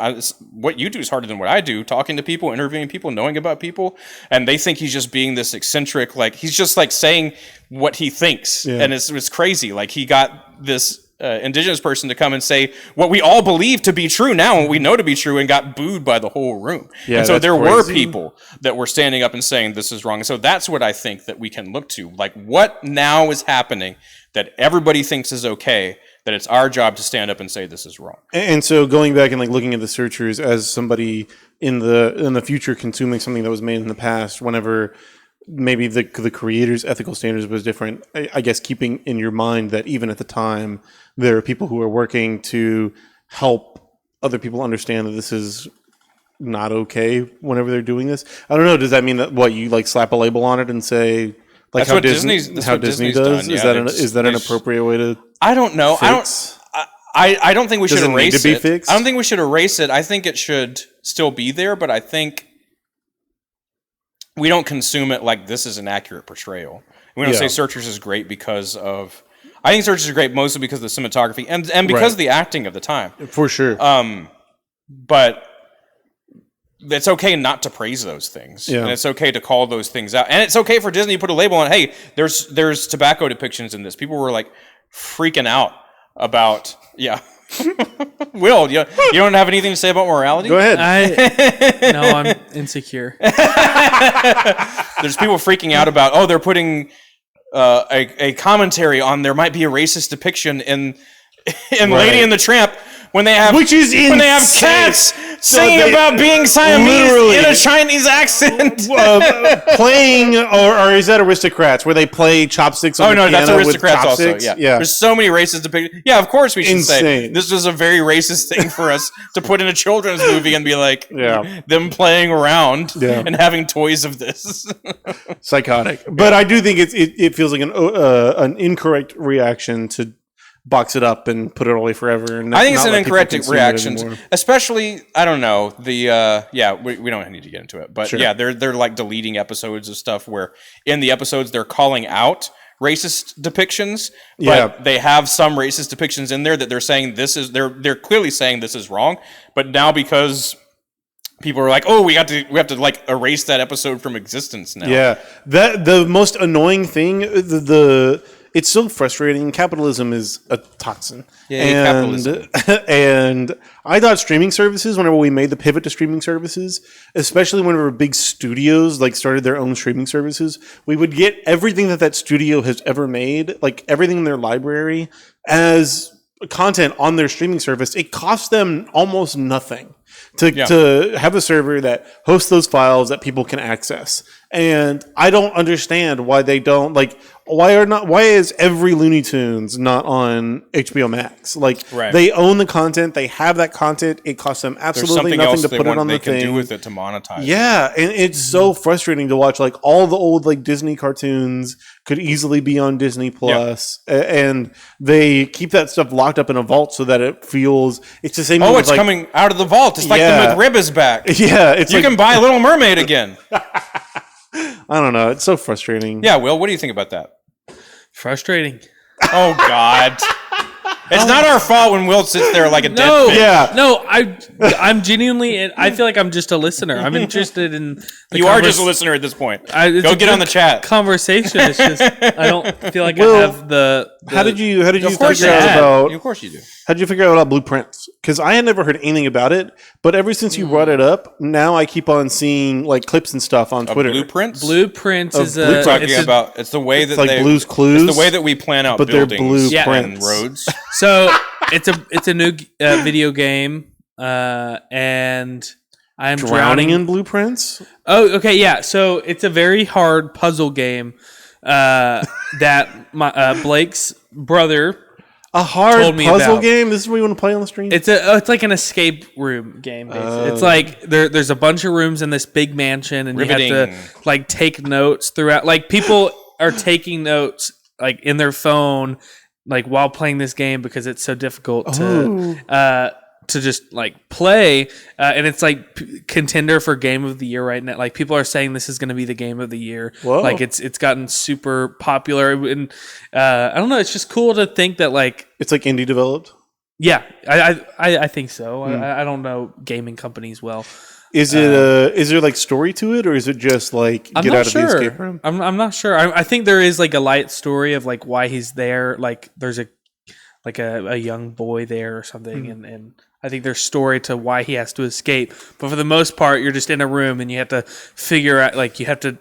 I was like, what you do is harder than what I do. Talking to people, interviewing people, knowing about people, and they think he's just being this eccentric. He's just saying what he thinks, and it's crazy. Like he got this indigenous person to come and say what we all believe to be true now, and we know to be true, and got booed by the whole room. And so there were people that were standing up and saying this is wrong. And so that's what I think that we can look to. Like what now is happening that everybody thinks is okay, that it's our job to stand up and say this is wrong. And so going back and looking at the searchers as somebody in the future consuming something that was made in the past, whenever maybe the creator's ethical standards was different, I guess keeping in your mind that even at the time there are people who are working to help other people understand that this is not okay whenever they're doing this. I don't know. Does that mean that you slap a label on it and say that's how Disney does? Is that an appropriate way to? I don't know. Fix? I don't think we should erase it. Does it need to be fixed? I don't think we should erase it. I think it should still be there, but I think we don't consume it like this is an accurate portrayal. We don't say Searchers is great because of. I think Searchers is great mostly because of the cinematography and because of the acting of the time. For sure. But it's okay not to praise those things. Yeah. And it's okay to call those things out. And it's okay for Disney to put a label on, hey, there's tobacco depictions in this. People were freaking out about, Will, you don't have anything to say about morality? Go ahead. No, I'm insecure. There's people freaking out about, they're putting a commentary on there might be a racist depiction in Lady and the Tramp when they have cats singing about being Siamese in a Chinese accent. Playing, or is that Aristocrats, where they play chopsticks on the piano? That's Aristocrats also, yeah. There's so many racist depictions. Yeah, of course we should say this was a very racist thing for us to put in a children's movie and be like, them playing around and having toys of this. Psychotic. But I do think it feels like an incorrect reaction to box it up and put it away forever. And I think it's an incorrect reaction, especially, I don't know, we don't need to get into it, but they're deleting episodes of stuff where in the episodes they're calling out racist depictions, but they have some racist depictions in there that they're saying they're clearly saying this is wrong, but now because people are like, oh, we have to like erase that episode from existence now. Yeah, that the most annoying thing, it's so frustrating. Capitalism is a toxin. Yeah, capitalism. And I thought streaming services, whenever we made the pivot to streaming services, especially whenever big studios like started their own streaming services, we would get everything that studio has ever made, like everything in their library, as content on their streaming service. It costs them almost nothing to have a server that hosts those files that people can access. And I don't understand why they don't, like, why is every Looney Tunes not on HBO Max? Like, they own the content, they have that content, it costs them absolutely nothing to put it on the thing. They can do with it to monetize. Yeah, and it's so frustrating to watch. Like, all the old like Disney cartoons could easily be on Disney Plus, and they keep that stuff locked up in a vault so that it feels it's the same. Oh, it's like, coming out of the vault. It's like the McRib is back. Yeah, it's you can buy Little Mermaid again. I don't know. It's so frustrating. Yeah, Will, what do you think about that? Frustrating. Oh God. It's not our fault when Will sits there like a dead fish. Yeah. No, I'm genuinely. I feel like I'm just a listener. I'm interested in. You are just a listener at this point. Go get on the chat. Conversation. It's just I don't feel like I have the. How did you Of course figure out about? Of course you do. How did you figure out about Blueprints? Because I had never heard anything about it, but ever since you brought it up, now I keep on seeing like clips and stuff on Twitter. Blueprints. Blueprints is a. It's the way that like Blue's Clues. It's the way that we plan out buildings and roads. So it's a new video game, and I'm drowning in Blueprints. Oh, okay, yeah. So it's a very hard puzzle game that my Blake's brother. A hard puzzle game. This is what you want to play on the stream. It's like an escape room game. Basically. It's like there's a bunch of rooms in this big mansion, and Riveting. you have to like take notes throughout. Like people are taking notes like in their phone, like while playing this game because it's so difficult to just like play, and it's like contender for game of the year right now. Like people are saying this is going to be the game of the year. Whoa. Like it's gotten super popular, and I don't know. It's just cool to think that like it's like indie developed. Yeah, I think so. I don't know gaming companies well. Is there like story to it, or is it just like get out of the escape room? I'm not sure. I think there is like a light story of like why he's there. Like there's a young boy there or something, and I think there's story to why he has to escape. But for the most part, you're just in a room and you have to figure out, like you have to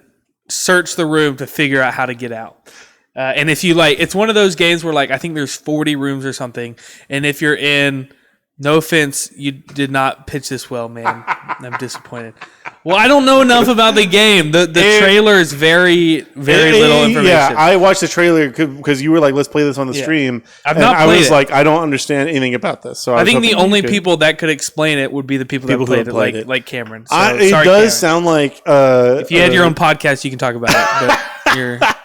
search the room to figure out how to get out. And if you like, it's one of those games where like, I think there's 40 rooms or something. And if you're in, no offense, you did not pitch this well, man. I'm disappointed. Well, I don't know enough about the game. The trailer is very, very little information. Yeah, I watched the trailer because you were like, "Let's play this on the stream." I've not played it. I was like, I don't understand anything about this. So I think the only people that could explain it would be the people that played it, like Cameron. So, it sorry, does Cameron. sound like if you had your own podcast, you can talk about it. But you're not.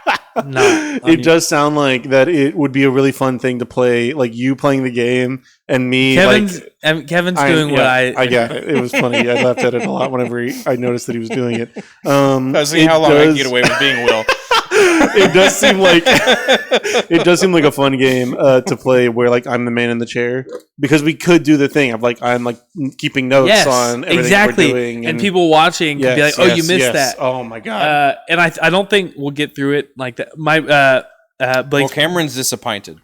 It does sound like that. It would be a really fun thing to play, like you playing the game and me. Kevin's doing what I got it. It was funny. I laughed at it a lot whenever I noticed that he was doing it. I was seeing how long I can get away with being Will. It does seem like a fun game to play where like I'm the man in the chair, because we could do the thing of like I'm like keeping notes on everything we're doing, and people watching can be like, oh, you missed that. Oh my god. And I don't think we'll get through it like that. Well, Cameron's disappointed.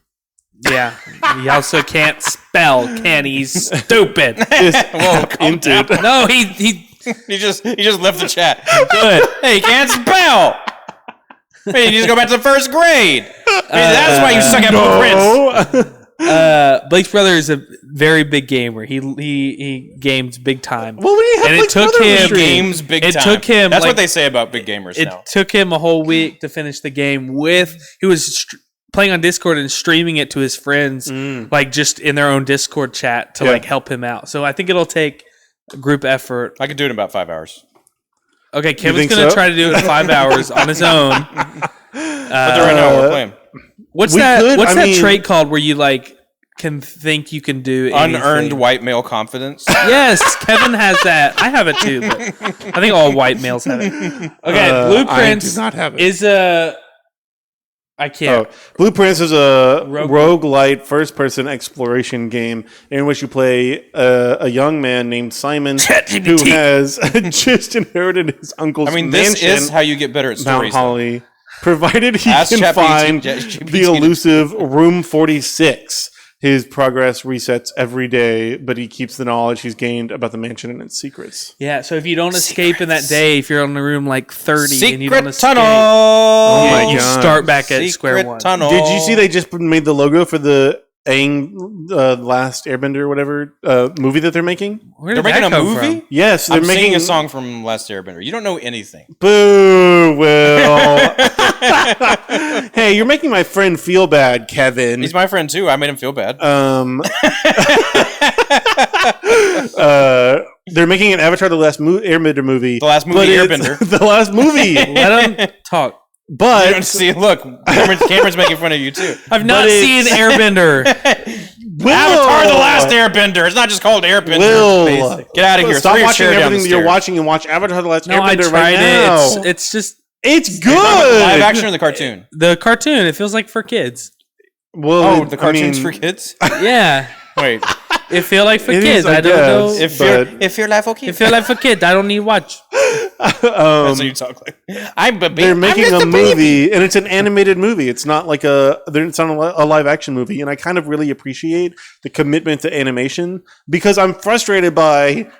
Yeah, he also can't spell. Can he? Stupid. Well, no, he just left the chat. Good. Hey, he can't spell. Hey, you need to go back to the first grade. That's why you suck at Blueprints. Blake's brother is a very big gamer. He games big time. Well, it took him games big time. It took him. That's what they say about big gamers. It took him a whole week to finish the game. He was playing on Discord and streaming it to his friends, like just in their own Discord chat to like help him out. So I think it'll take a group effort. I could do it in about 5 hours. Okay, Kevin's going to try to do it in 5 hours on his own. But right now we're playing. What's that trait called where you like can think you can do anything? Unearned white male confidence. Yes, Kevin has that. I have it too, but I think all white males have it. Okay, Blueprints I do not have it. is a I can't. Blueprints is a roguelite first-person exploration game in which you play a young man named Simon who has just inherited his uncle's mansion. This is how you get better at stories. Mount Holly, provided he can find the elusive Room 46. His progress resets every day, but he keeps the knowledge he's gained about the mansion and its secrets. Yeah, so if you don't escape in that day, if you're on the room like 30 and you don't escape, tunnel. You start back at square one. Tunnel. Did you see they just made the logo for the Aang Last Airbender or whatever movie that they're making? Where did they're making that a come movie? from? Yes, they're making singing a song from Last Airbender. You don't know anything. Boo, Will. Hey, you're making my friend feel bad, Kevin. He's my friend too. I made him feel bad. They're making an Avatar: The Last Airbender movie. The last movie Airbender. The last movie. Let him talk. But you don't see. Look, Cameron's making fun of you too. I've not seen Airbender. Avatar: The Last Airbender. It's not just called Airbender. Will, get out of here. Stop watching everything that you're watching and watch Avatar: The Last Airbender right now. It's just it's good. Live action or the cartoon? The cartoon. It feels like for kids. Well, the cartoon's for kids. Yeah. Wait. It feel like for kids. I don't know. If you're life okay. It feel like for kids. I don't need watch. That's what you talk like. They're making a movie, and it's an animated movie. It's not like it's not a live action movie, and I kind of really appreciate the commitment to animation because I'm frustrated by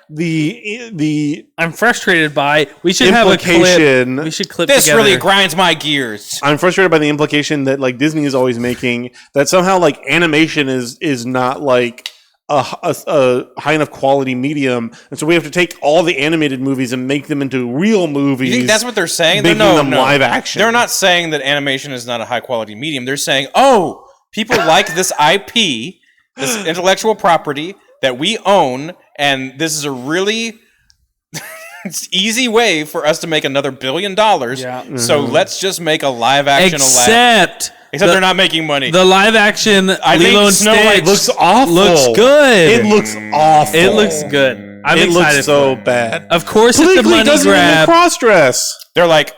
I'm frustrated by. We should have a clip. We should clip this together. really grinds my gears. I'm frustrated by the implication that like Disney is always making that somehow like animation is not like a high enough quality medium, and so we have to take all the animated movies and make them into real movies. You think that's what they're saying? Making them live action. They're not saying that animation is not a high quality medium. They're saying, oh, people like this IP, this intellectual property that we own, and this is a really easy way for us to make another $1 billion. Yeah. Mm-hmm. So let's just make a live action. Except they're not making money. The live action Lilo and Stitch looks awful. Looks good. It looks awful. It looks good. I'm excited. Looks so bad. Of course, it's a money grab. Cross dress. They're like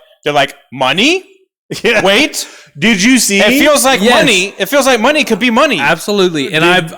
money. Yeah. Wait. Did you see? It feels like money. It feels like money could be money. Absolutely. And I've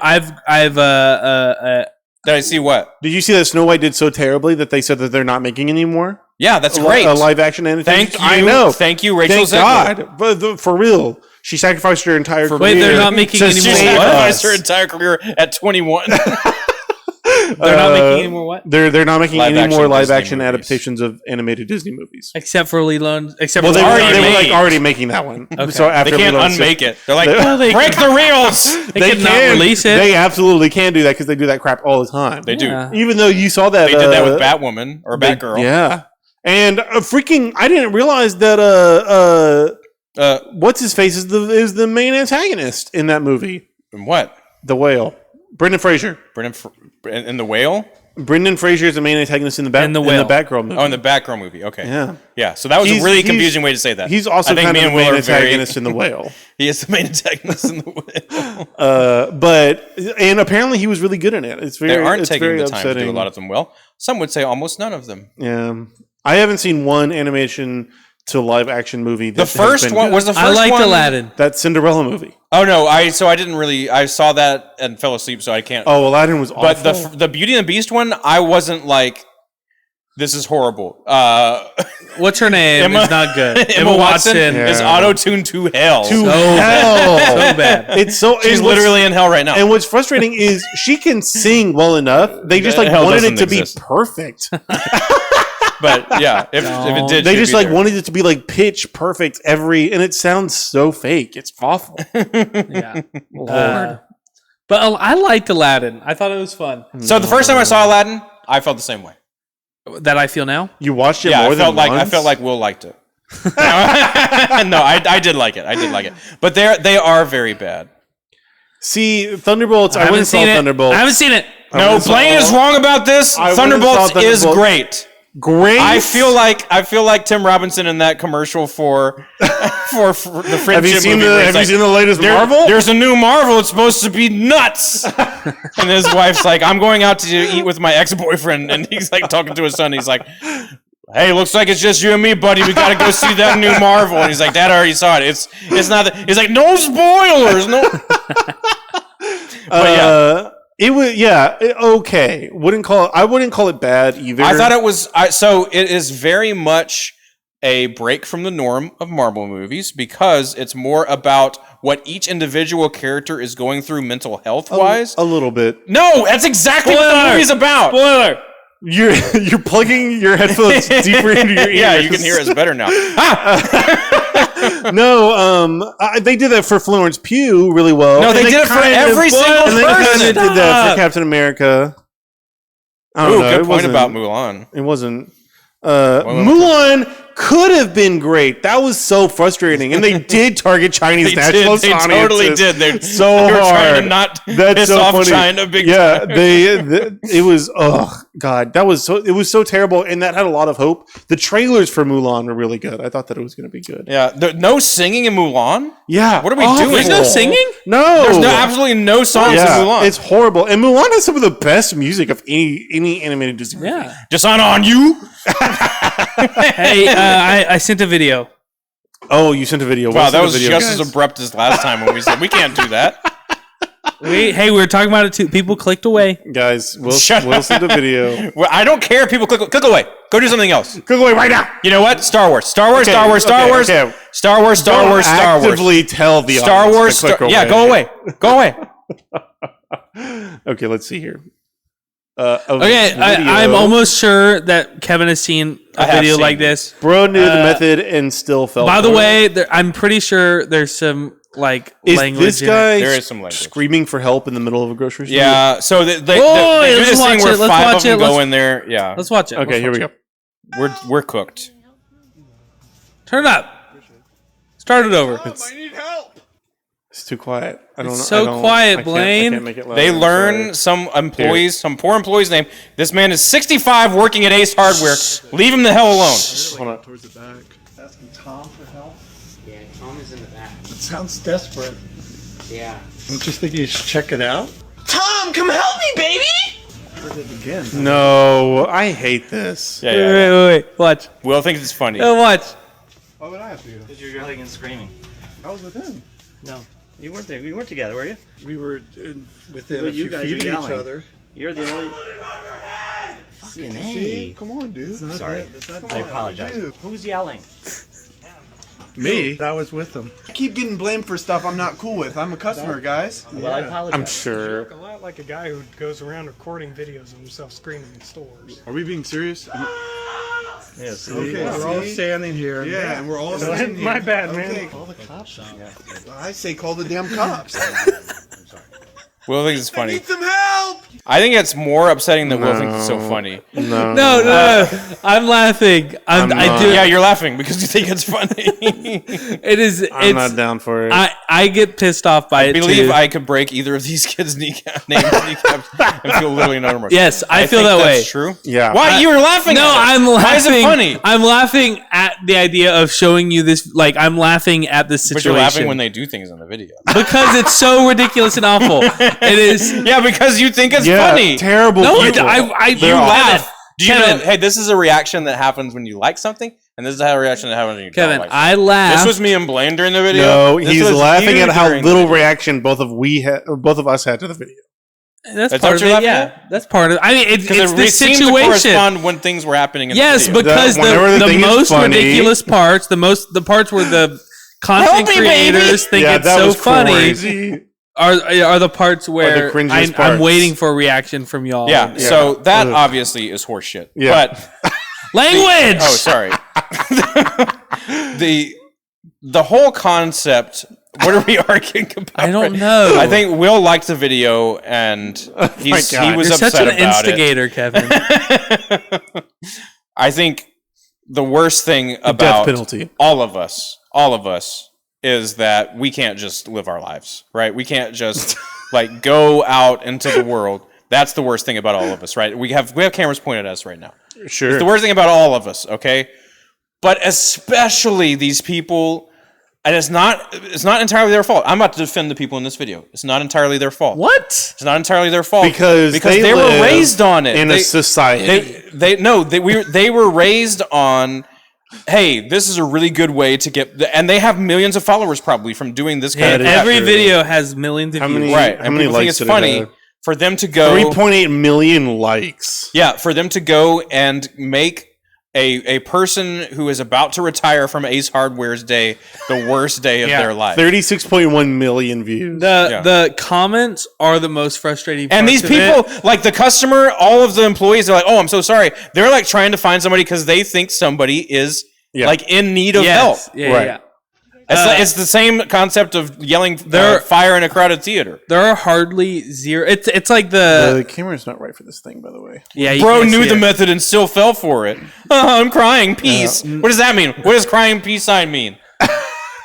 Did I see what? Did you see that Snow White did so terribly that they said that they're not making anymore? Yeah, that's great. A live action animation. Thank you. I know. Thank you, Rachel Zegler. God. But for real. She sacrificed her entire career. Wait, they're not making any more. She sacrificed her entire career at 21. They're not making any more what? They're not making any more live action adaptations of animated Disney movies. Except for Lilo. They were like already making that one. Okay. So after they can't unmake it. They're like, break the reels. They can release it. They absolutely can do that because they do that crap all the time. They do. Even though you saw that. They did that with Batwoman or Batgirl. Yeah. And I didn't realize that what's his face is the main antagonist in that movie. And what? The Whale. Brendan Fraser. In The Whale? Brendan Fraser is the main antagonist in the Batgirl movie. Oh, in the Batgirl movie. Okay. Yeah. Yeah. So that was a really confusing way to say that. He's also kind of the main antagonist in The Whale. He is the main antagonist in The Whale. And apparently he was really good in it. They aren't taking the time to do a lot of them well. Some would say almost none of them. Yeah. I haven't seen one animation to live action movie. The first one was the first one. I liked Aladdin. That Cinderella movie. Oh no! I didn't really. I saw that and fell asleep, so I can't. Oh, Aladdin was awful. But the Beauty and the Beast one, I wasn't like, this is horrible. What's her name? It's not good. Emma Watson is auto-tuned to hell. So bad. She's literally in hell right now. And what's frustrating is she can sing well enough. They just wanted it to be perfect. But yeah, if it did, they just wanted it to be like pitch perfect and it sounds so fake. It's awful. Yeah, Lord. But I liked Aladdin. I thought it was fun. So the first time I saw Aladdin, I felt the same way that I feel now. You watched it more than once? I felt like Will liked it. No, I did like it. I did like it, but they are very bad. See, Thunderbolts. I went and saw Thunderbolts. I haven't seen it. No, Blaine is wrong about this. Thunderbolts is great. Great. I feel like Tim Robinson in that commercial for the friendship Have you seen movie. Have you seen the latest Marvel? There's a new Marvel. It's supposed to be nuts. And his wife's like, I'm going out to eat with my ex-boyfriend, and he's like talking to his son. He's like, hey, looks like it's just you and me, buddy. We got to go see that new Marvel. And he's like, Dad, I already saw it. It's not. He's like, no spoilers, no. But yeah. It was okay. I wouldn't call it bad either. I thought it was so it is very much a break from the norm of Marvel movies because it's more about what each individual character is going through mental health wise. A little bit. No, that's exactly what the movie's about. Spoiler. You're plugging your headphones deeper into your ears. Yeah, you can hear us better now. No, they did that for Florence Pugh really well. No, they did it for every single person. And they kind of did that for Captain America. I don't know. Good point about Mulan. It wasn't. Mulan could have been great. That was so frustrating, and they did target Chinese nationalist audiences. They totally did. They were hard. trying to not piss off China big time. It was. Oh God, it was so terrible, and that had a lot of hope. The trailers for Mulan were really good. I thought that it was going to be good. Yeah, no singing in Mulan. Yeah, what are we doing? There's no singing. No, there's absolutely no songs in Mulan. It's horrible, and Mulan has some of the best music of any animated Disney movie. Yeah, Dishonor on you. Hey, I sent a video. Oh, you sent a video. Wow, that was just as abrupt as last time when we said we can't do that. We were talking about it too. People clicked away. Guys, we'll send a video. Well, I don't care if people click away. Go do something else. Click away right now. You know what? Star Wars. Star Wars. Okay, Star Wars. Star Wars. Okay. Star Wars. Star Wars. Star Wars. Actively tell the Star audience Wars. to click away. Yeah, go away. Go away. Okay, let's see here. Okay, I'm almost sure that Kevin has seen a video like this. Bro knew the method and still fell. By the way, I'm pretty sure there's some language. This guy there is some language. Screaming for help in the middle of a grocery store? Yeah, so they do this thing where five of them go in there. Yeah, let's watch it. Okay, here we go. We're cooked. Turn it up. Start it over. I need help. It's too quiet. It's so quiet, Blaine. I can't make it louder. They learn some poor employee's name. This man is 65, working at Ace Hardware. Leave him the hell alone. Hold on. Towards the back. Asking Tom for help. Yeah, Tom is in the back. It sounds desperate. Yeah. Don't you think you should check it out? Tom, come help me, baby! Heard it again. No, I hate this. Yeah. Wait. Watch. Will thinks it's funny. Watch. Why would I have to go? Because you're yelling and screaming. I was with him. No, you weren't there. We weren't together, were you? We were within But a you few guys feet are of each yelling. other. You're the only. Fucking See? A. Come on, dude. Sorry. I apologize. Dude. Who's yelling? Me? I was with them. I keep getting blamed for stuff I'm not cool with. I'm a customer, guys. Well, I apologize. I'm sure. A lot like a guy who goes around recording videos of himself screaming in stores. Are we being serious? Yes. Okay, we're all standing here. Yeah, and we're all sitting here. My bad, man. Okay. Call the cops out. I say call the damn cops. Will thinks it's I funny. need some help! I think it's more upsetting than Will thinks it's so funny. No. I'm laughing. Yeah, you're laughing because you think it's funny. It is. I'm not down for it. I get pissed off by it. I believe too. I could break either of these kids' names kneecaps and feel literally no remorse. Yes, I feel think that way. That's true. Yeah. Why you were laughing? No, at it? I'm laughing. Why is it funny? I'm laughing at the idea of showing you this. Like, I'm laughing at this But situation. you're laughing when they do things on the video. Because it's so ridiculous and awful. It is. Yeah, because you think it's Yeah, funny. terrible No, people. You laugh. Do you know? Kevin. Hey, this is a reaction that happens when you like something, and this is a reaction that happens when you Kevin, don't like I something. laugh. This was me and Blaine during the video. No, This he's was laughing you at how during the little video. reaction both of us had to the video. That's That's part what of you're it. laughing Yeah, at? that's part of. I mean, it's Because the it seemed to situation. correspond when things were happening in Yes, the video. because whenever the the thing is most funny- ridiculous parts, the parts where the content Help me, baby! creators think Yeah, it's that so was funny crazy. are the parts where cringiest I'm parts. waiting for a reaction from y'all. Yeah, so that Ugh. obviously is horseshit. Yeah. But Language. oh, sorry. the whole concept. What are we arguing about? I don't know. I think Will liked the video and he God. was You're upset such an about instigator, Kevin. it. I think the worst thing death about penalty. all of us, is that we can't just live our lives, right? We can't just like go out into the world. That's the worst thing about all of us, right? We have cameras pointed at us right now. Sure. It's the worst thing about all of us, okay? But especially these people And it's not entirely their fault. I'm about to defend the people in this video. It's not entirely their fault. What? It's not entirely their fault because they were raised on it in a society. They were raised on. Hey, this is a really good way to get, and they have millions of followers probably from doing this kind of. Every video has millions of views. Right? How many likes think it's funny for them to go 3.8 million likes. Yeah, for them to go and make a person who is about to retire from Ace Hardware's day the worst day of their life. 36.1 million views. The comments are the most frustrating part. And these people, like the customer, all of the employees are like, "Oh, I'm so sorry." They're like trying to find somebody because they think somebody is like in need of help. Yeah. It's the same concept of yelling fire in a crowded theater. There are hardly zero. It's like the camera's not right for this thing, by the way. Yeah, bro knew the method and still fell for it. Oh, I'm crying peace. What does that mean? What does crying peace sign mean?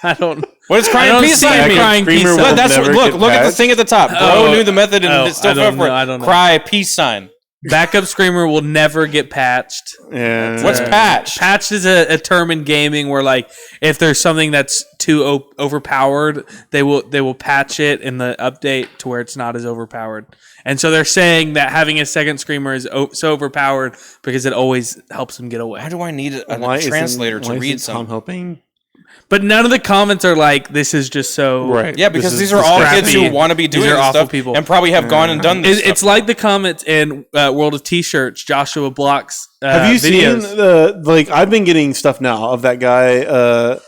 I don't. What does crying peace sign mean? Crying peace sign. Look at the thing at the top. Bro knew the method and it still fell for it. I don't know. Cry peace sign. Backup screamer will never get patched. Yeah. What's patched? Patched is a term in gaming where, like, if there's something that's too overpowered, they will patch it in the update to where it's not as overpowered. And so they're saying that having a second screamer is so overpowered because it always helps them get away. Why do I need a translator to read something? Tom helping? But none of the comments are like, this is just so... Right. Yeah, because these are all kids who want to be doing this stuff people. And probably have gone and done this It's like the comments in World of T-Shirts, Joshua Block's Have you videos. seen the, I've been getting stuff now of that guy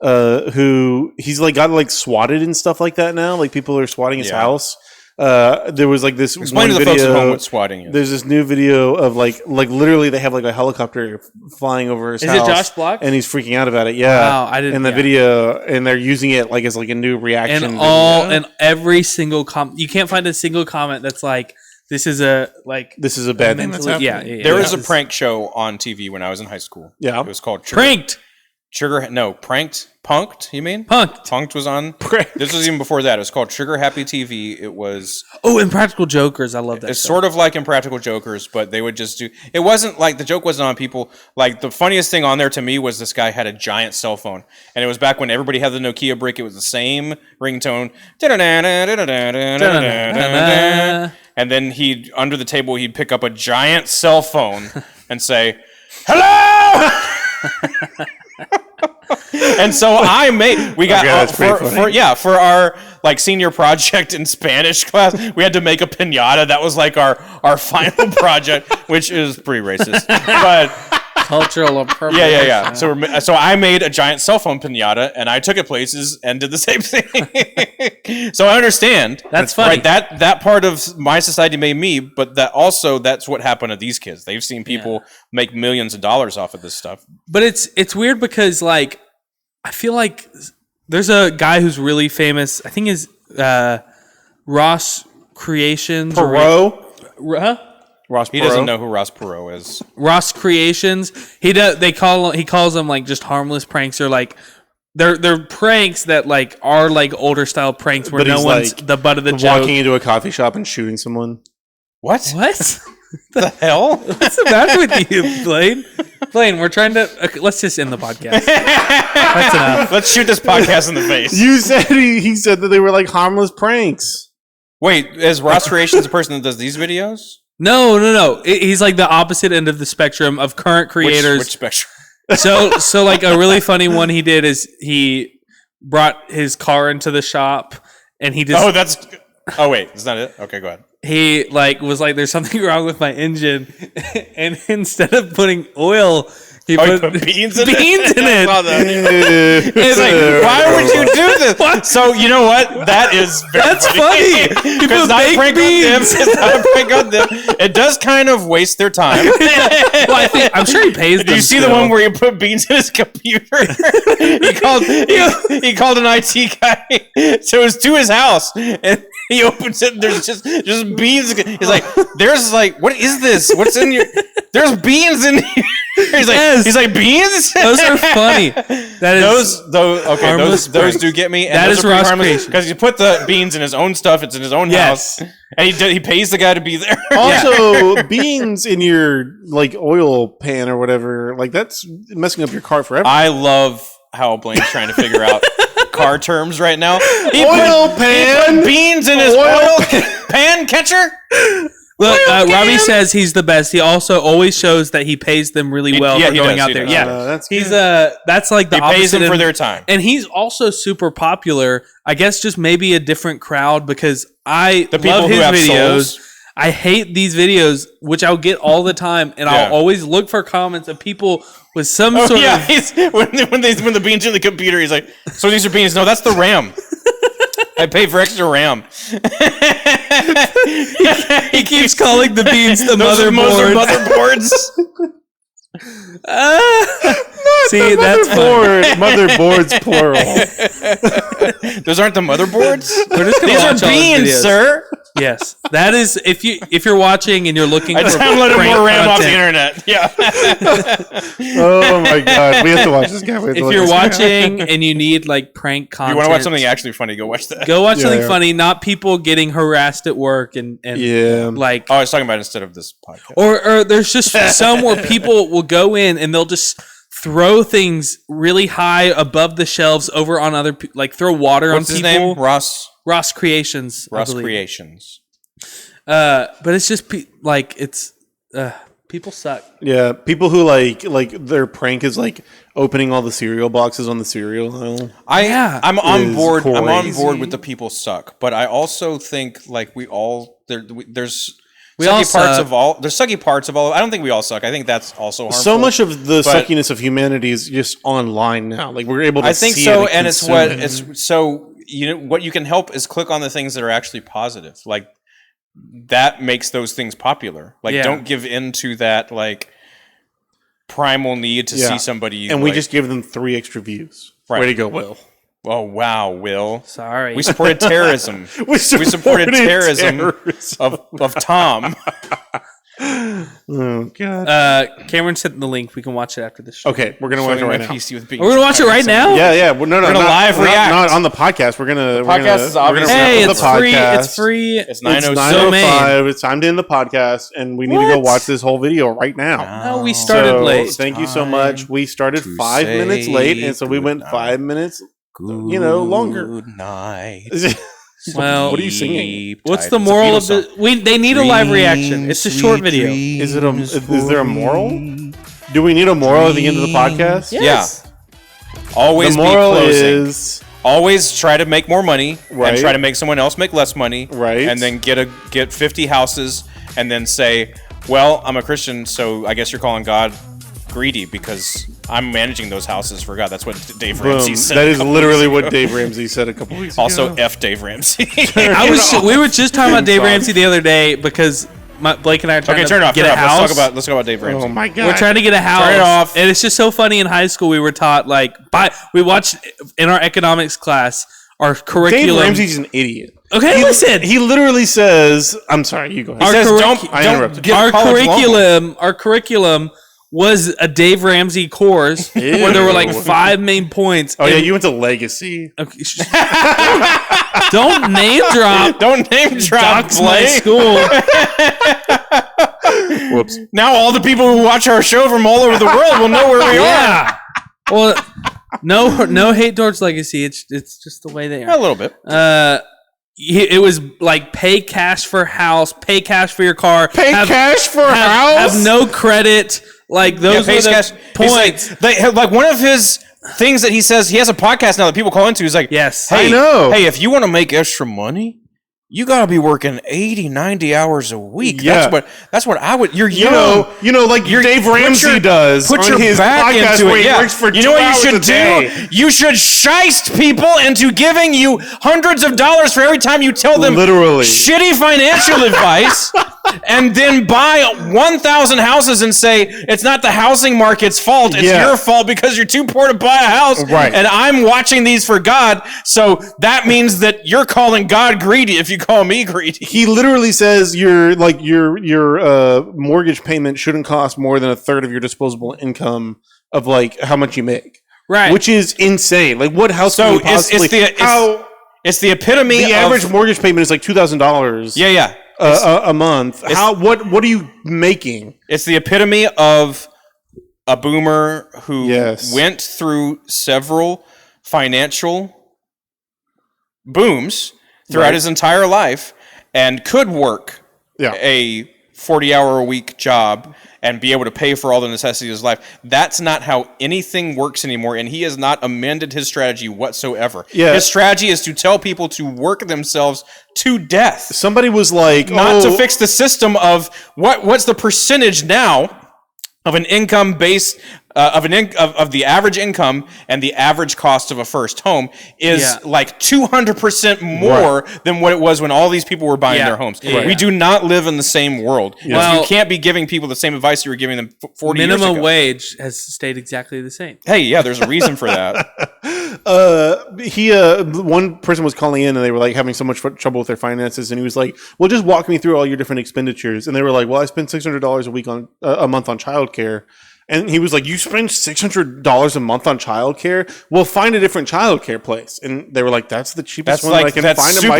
who he's like got like swatted and stuff like that now. Like people are swatting his house. There was like this Explain one to the video, folks at home what swatting is. There's this new video of like literally they have like a helicopter flying over his house. Is it Josh Block? And he's freaking out about it. Yeah. Wow, I didn't. In the video, and they're using it like as like a new reaction. And every single you can't find a single comment that's like, this is a bad thing that's happening. Yeah. There was a prank show on TV when I was in high school. Yeah. It was called Pranked. Punked, you mean? Punked was on. This was even before that. It was called Trigger Happy TV. It was... Oh, Impractical Jokers. I love that. It's sort of like Impractical Jokers, but they would just do... It wasn't like... The joke wasn't on people... Like, the funniest thing on there to me was this guy had a giant cell phone. And it was back when everybody had the Nokia brick. It was the same ringtone. And then under the table, he'd pick up a giant cell phone and say, "Hello!" And so for our like senior project in Spanish class, we had to make a piñata. That was like our final project, which is pretty racist, but cultural appropriation. Yeah. So I made a giant cell phone piñata, and I took it places and did the same thing. So I understand. That's funny. Right? That part of my society made me, but that's what happened to these kids. They've seen people make millions of dollars off of this stuff. But it's weird because like I feel like there's a guy who's really famous. I think is Ross Creations. Perot? Ross Perot. He doesn't know who Ross Perot is. Ross Creations. He calls them like just harmless pranks, or like they're pranks that like are like older style pranks where no one's like the butt of the joke. Walking into a coffee shop and shooting someone. What? The hell? What's the matter with you, Blaine? Blaine, we're trying to... let's just end the podcast. That's enough. Let's shoot this podcast in the face. You said he said that they were like harmless pranks. Wait, is Ross Creations the person that does these videos? No. He's like the opposite end of the spectrum of current creators. Which spectrum? So like a really funny one he did is he brought his car into the shop and he just... Oh, wait. Is that it? Okay, go ahead. He was like, there's something wrong with my engine. And instead of putting oil, he put beans in it. It's like, why would you do this? What? So, you know what? That's funny. Because not a prank on them. It does kind of waste their time. Well, I'm sure he pays them. Did you see the one where he put beans in his computer? he called an IT guy. So it was to his house. And he opens it and there's just beans. He's like, there's like, what is this? What's in your... There's beans in here. He's like beans. Those are funny. Those do get me. And that is Ross Creations because he put the beans in his own stuff. It's in his own house, and he pays the guy to be there. Also, beans in your like oil pan or whatever, like that's messing up your car forever. I love how Blaine's trying to figure out car terms right now. Oil pan. He put beans in his oil pan catcher. Look, Robbie says he's the best. He also always shows that he pays them really well for going out there. Does. Yeah, that's he's good. that's like the He opposite pays them for of- their time. and he's also super popular. I guess just maybe a different crowd because I The people love who his have videos. souls. I hate these videos, which I'll get all the time, and I'll always look for comments of people with some sort of. He's, when the beans in the computer, he's like, "So these are beans? No, that's the RAM. I pay for extra RAM." He keeps calling the beans the Those are motherboards. See, that's fun. Motherboards plural. Those aren't the motherboards. We're just gonna These are watch all his beans, videos. sir. Yes, that is if you're watching and you're looking I for downloaded prank more RAM off the content. internet. Yeah. Oh my god, we have to watch this guy. If you're watching and you need like prank content, You want to watch something actually funny? Go watch that. Go watch something Yeah. funny, not people getting harassed at work and like Oh, I was talking about instead of this podcast. or there's just some where people will go in and they'll just throw things really high above the shelves over on other like throw water What's on his people. name? Ross Creations. I Ross believe. Creations. But it's just like it's people suck. Yeah, people who like their prank is like opening all the cereal boxes on the cereal aisle. I'm on Is board. I'm on crazy. board with the people suck, but I also think like there's We sucky all parts suck. of all. There's sucky parts of all. I don't think we all suck. I think that's also harmful. So much of the But- suckiness of humanity is just online now. Like we're able to. I think see so, it and it's consume what it. it's so what you can help is click on the things that are actually positive. Like that makes those things popular. Like Yeah. don't give in to that like primal need to Yeah. see somebody. And we like- just give them 3 extra views. Right. Way to go, Will. Oh wow, Will. Sorry. We supported terrorism. We supported terrorism of Tom. Oh god. Cameron sent the link. We can watch it after this show. Okay, we're gonna watch it Showing right my now. PC with beans. We're gonna watch it right now. Yeah. Well, no, gonna not, live not- react. Not on the podcast. We're gonna. podcast is obviously- Hey, the it's free. podcast. It's free. It's It's 9:07. 9:05. It's time to end the podcast, and we need to go What? watch this whole video right now. No, we started So, late. Thank you so much. We started to 5 minutes say late, and so we went goodnight. 5 minutes. Longer. Good night. Well, What are you singing? What's the moral of the? They need a live reaction. It's a short video. Is there a moral? Do we need a moral at the end of the podcast? Yes. Yeah. Always The moral be closing. is Always try to make more money Right. and try to make someone else make less money. Right. And then get 50 houses and then say, well, I'm a Christian, so I guess you're calling God greedy because I'm managing those houses for God. That's what Dave Ramsey boom. said. That a is couple literally weeks what ago. Dave Ramsey said a couple weeks ago. Also, F Dave Ramsey. We were just talking about Dave Ramsey the other day because Blake and I are trying Okay, to turn it off. get Turn a it off. house. Let's talk about Dave Ramsey. Oh my god. We're trying to get a house. Turn it off. And it's just so funny. In high school, we were taught we watched in our economics class our Dave curriculum. Ramsey's an idiot. Okay, listen. He literally says, "I'm sorry, you go ahead." Our Says, curric- I don't interrupted. get our college loan. curriculum was a Dave Ramsey course where there were like 5 main points. Oh yeah, And- you went to Legacy. Okay, don't name drop. Don't name drop Dox my Blake. school. Whoops. Now all the people who watch our show from all over the world will know where we are. Yeah. Well, no hate towards Legacy. It's just the way they A are. little bit. It was like pay cash for house, pay cash for your car, Pay cash for house. have no credit. Like those were pays the cash. points. Like one of his things that he says, he has a podcast now that people call into. He's like, Yes. hey, I know. Hey, if you want to make extra money, you got to be working 80, 90 hours a week. Yeah. That's what I would. You're You young. know, like Dave Ramsey does Put on your his back podcast into where it. he Yeah. works for You 2 know what you hours should a day. do? You should shiest people into giving you hundreds of dollars for every time you tell them Literally. shitty financial advice. And then buy 1,000 houses and say it's not the housing market's fault. It's Yeah. your fault because you're too poor to buy a house. Right. And I'm watching these for God. So that means that you're calling God greedy if you call me greedy. He literally says your mortgage payment shouldn't cost more than a third of your disposable income of like how much you make. Right. Which is insane. Like what house So can you it's possibly it's the epitome the of average mortgage payment is like $2,000 Yeah. a month. What are you making? It's the epitome of a boomer who Yes. went through several financial booms throughout his entire life and could work a 40-hour-a-week job and be able to pay for all the necessities of his life. That's not how anything works anymore, and he has not amended his strategy whatsoever. Yeah. His strategy is to tell people to work themselves to death. Somebody was like, not to fix the system of what's the percentage now of an income base of the average income and the average cost of a first home is like 200% more than what it was when all these people were buying their homes. We do not live in the same world. Well, you can't be giving people the same advice you were giving them 40 years ago. Minimum wage has stayed exactly the same. Hey, yeah, there's a reason for that. One person was calling in and they were like having so much trouble with their finances, and he was like, well, just walk me through all your different expenditures. And they were like, well, I spend $600 a month on childcare. And he was like, you spend $600 a month on childcare? Well, find a different childcare place. And they were like, that's the cheapest one that I can find in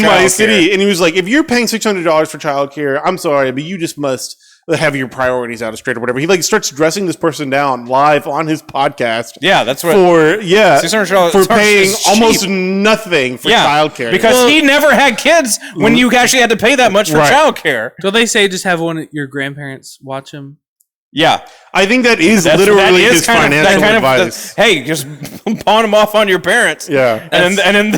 my city. And he was like, if you're paying $600 for childcare, I'm sorry, but you just must have your priorities out of straight or whatever. He like starts dressing this person down live on his podcast. Yeah, that's what $600 for paying almost nothing for childcare. Because he never had kids when you actually had to pay that much for childcare. So they say just have one of your grandparents watch him. Yeah, I think that is literally his financial advice. Hey, just pawn them off on your parents. Yeah, and then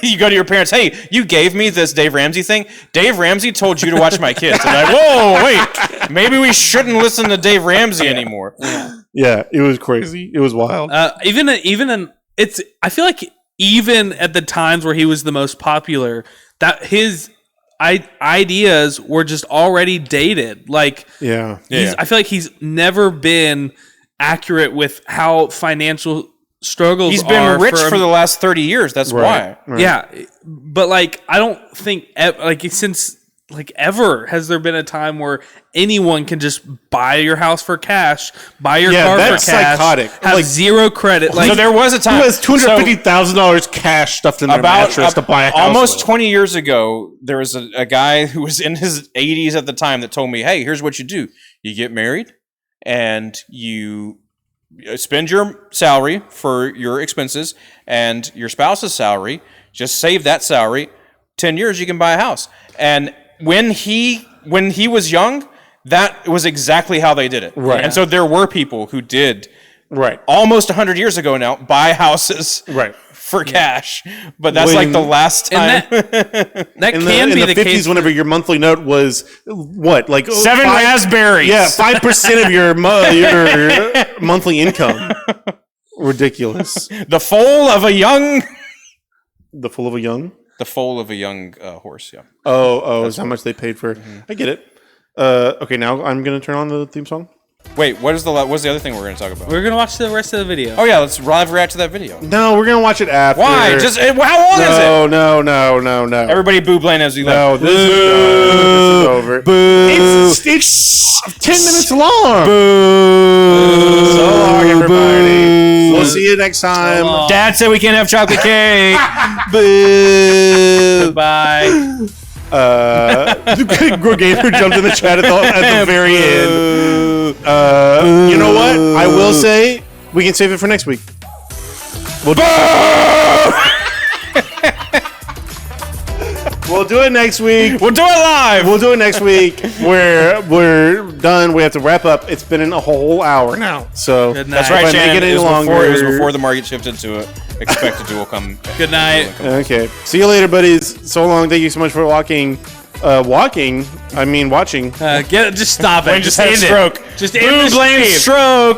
you go to your parents. Hey, you gave me this Dave Ramsey thing. Dave Ramsey told you to watch my kids. And like, whoa, wait, maybe we shouldn't listen to Dave Ramsey anymore. Yeah, it was crazy. It was wild. I feel like even at the times where he was the most popular, that his ideas were just already dated. Like, I feel like he's never been accurate with how financial struggles. He's been rich for the last 30 years. That's why. Right. Yeah, but like, I don't think since ever has there been a time where anyone can just buy your house for cash, buy your car for cash, psychotic. Have zero credit. So there was a time. Who has $250,000 cash stuffed in their mattress to buy a house? Almost 20 years ago, there was a guy who was in his 80s at the time that told me, hey, here's what you do. You get married and you spend your salary for your expenses and your spouse's salary. Just save that salary. 10 years, you can buy a house. And when he was young, that was exactly how they did it. Right. And so there were people who did almost 100 years ago now buy houses for cash. But that's like the last time. That can be the 50s case. Whenever your monthly note was what? Like 7 raspberries. Yeah, 5% of your monthly income. Ridiculous. The foal of a young horse, yeah. Oh, is how much they paid for. I get it. Okay, now I'm going to turn on the theme song. Wait, what's the other thing we're going to talk about? We're going to watch the rest of the video. Oh, yeah, let's live react to that video. No, we're going to watch it after. Why? How long is it? No. Everybody boo Blaine as we left. No, this is over. Boo. It's 10 minutes long. Boo. So long, everybody. We'll see you next time. So Dad said we can't have chocolate cake. Boo. Goodbye. Gator jumped in the chat at the very end. You know what? I will say we can save it for next week. We'll do it next week. We'll do it live. We'll do it next week. We're done. We have to wrap up. It's been a whole hour now. So that's right, Shannon. It was before the market shifted to expected to will come. Good night. Okay. See you later, buddies. So long. Thank you so much for watching. Watching. Just stop it. Just had a stroke. Just end the Blame stream. stroke.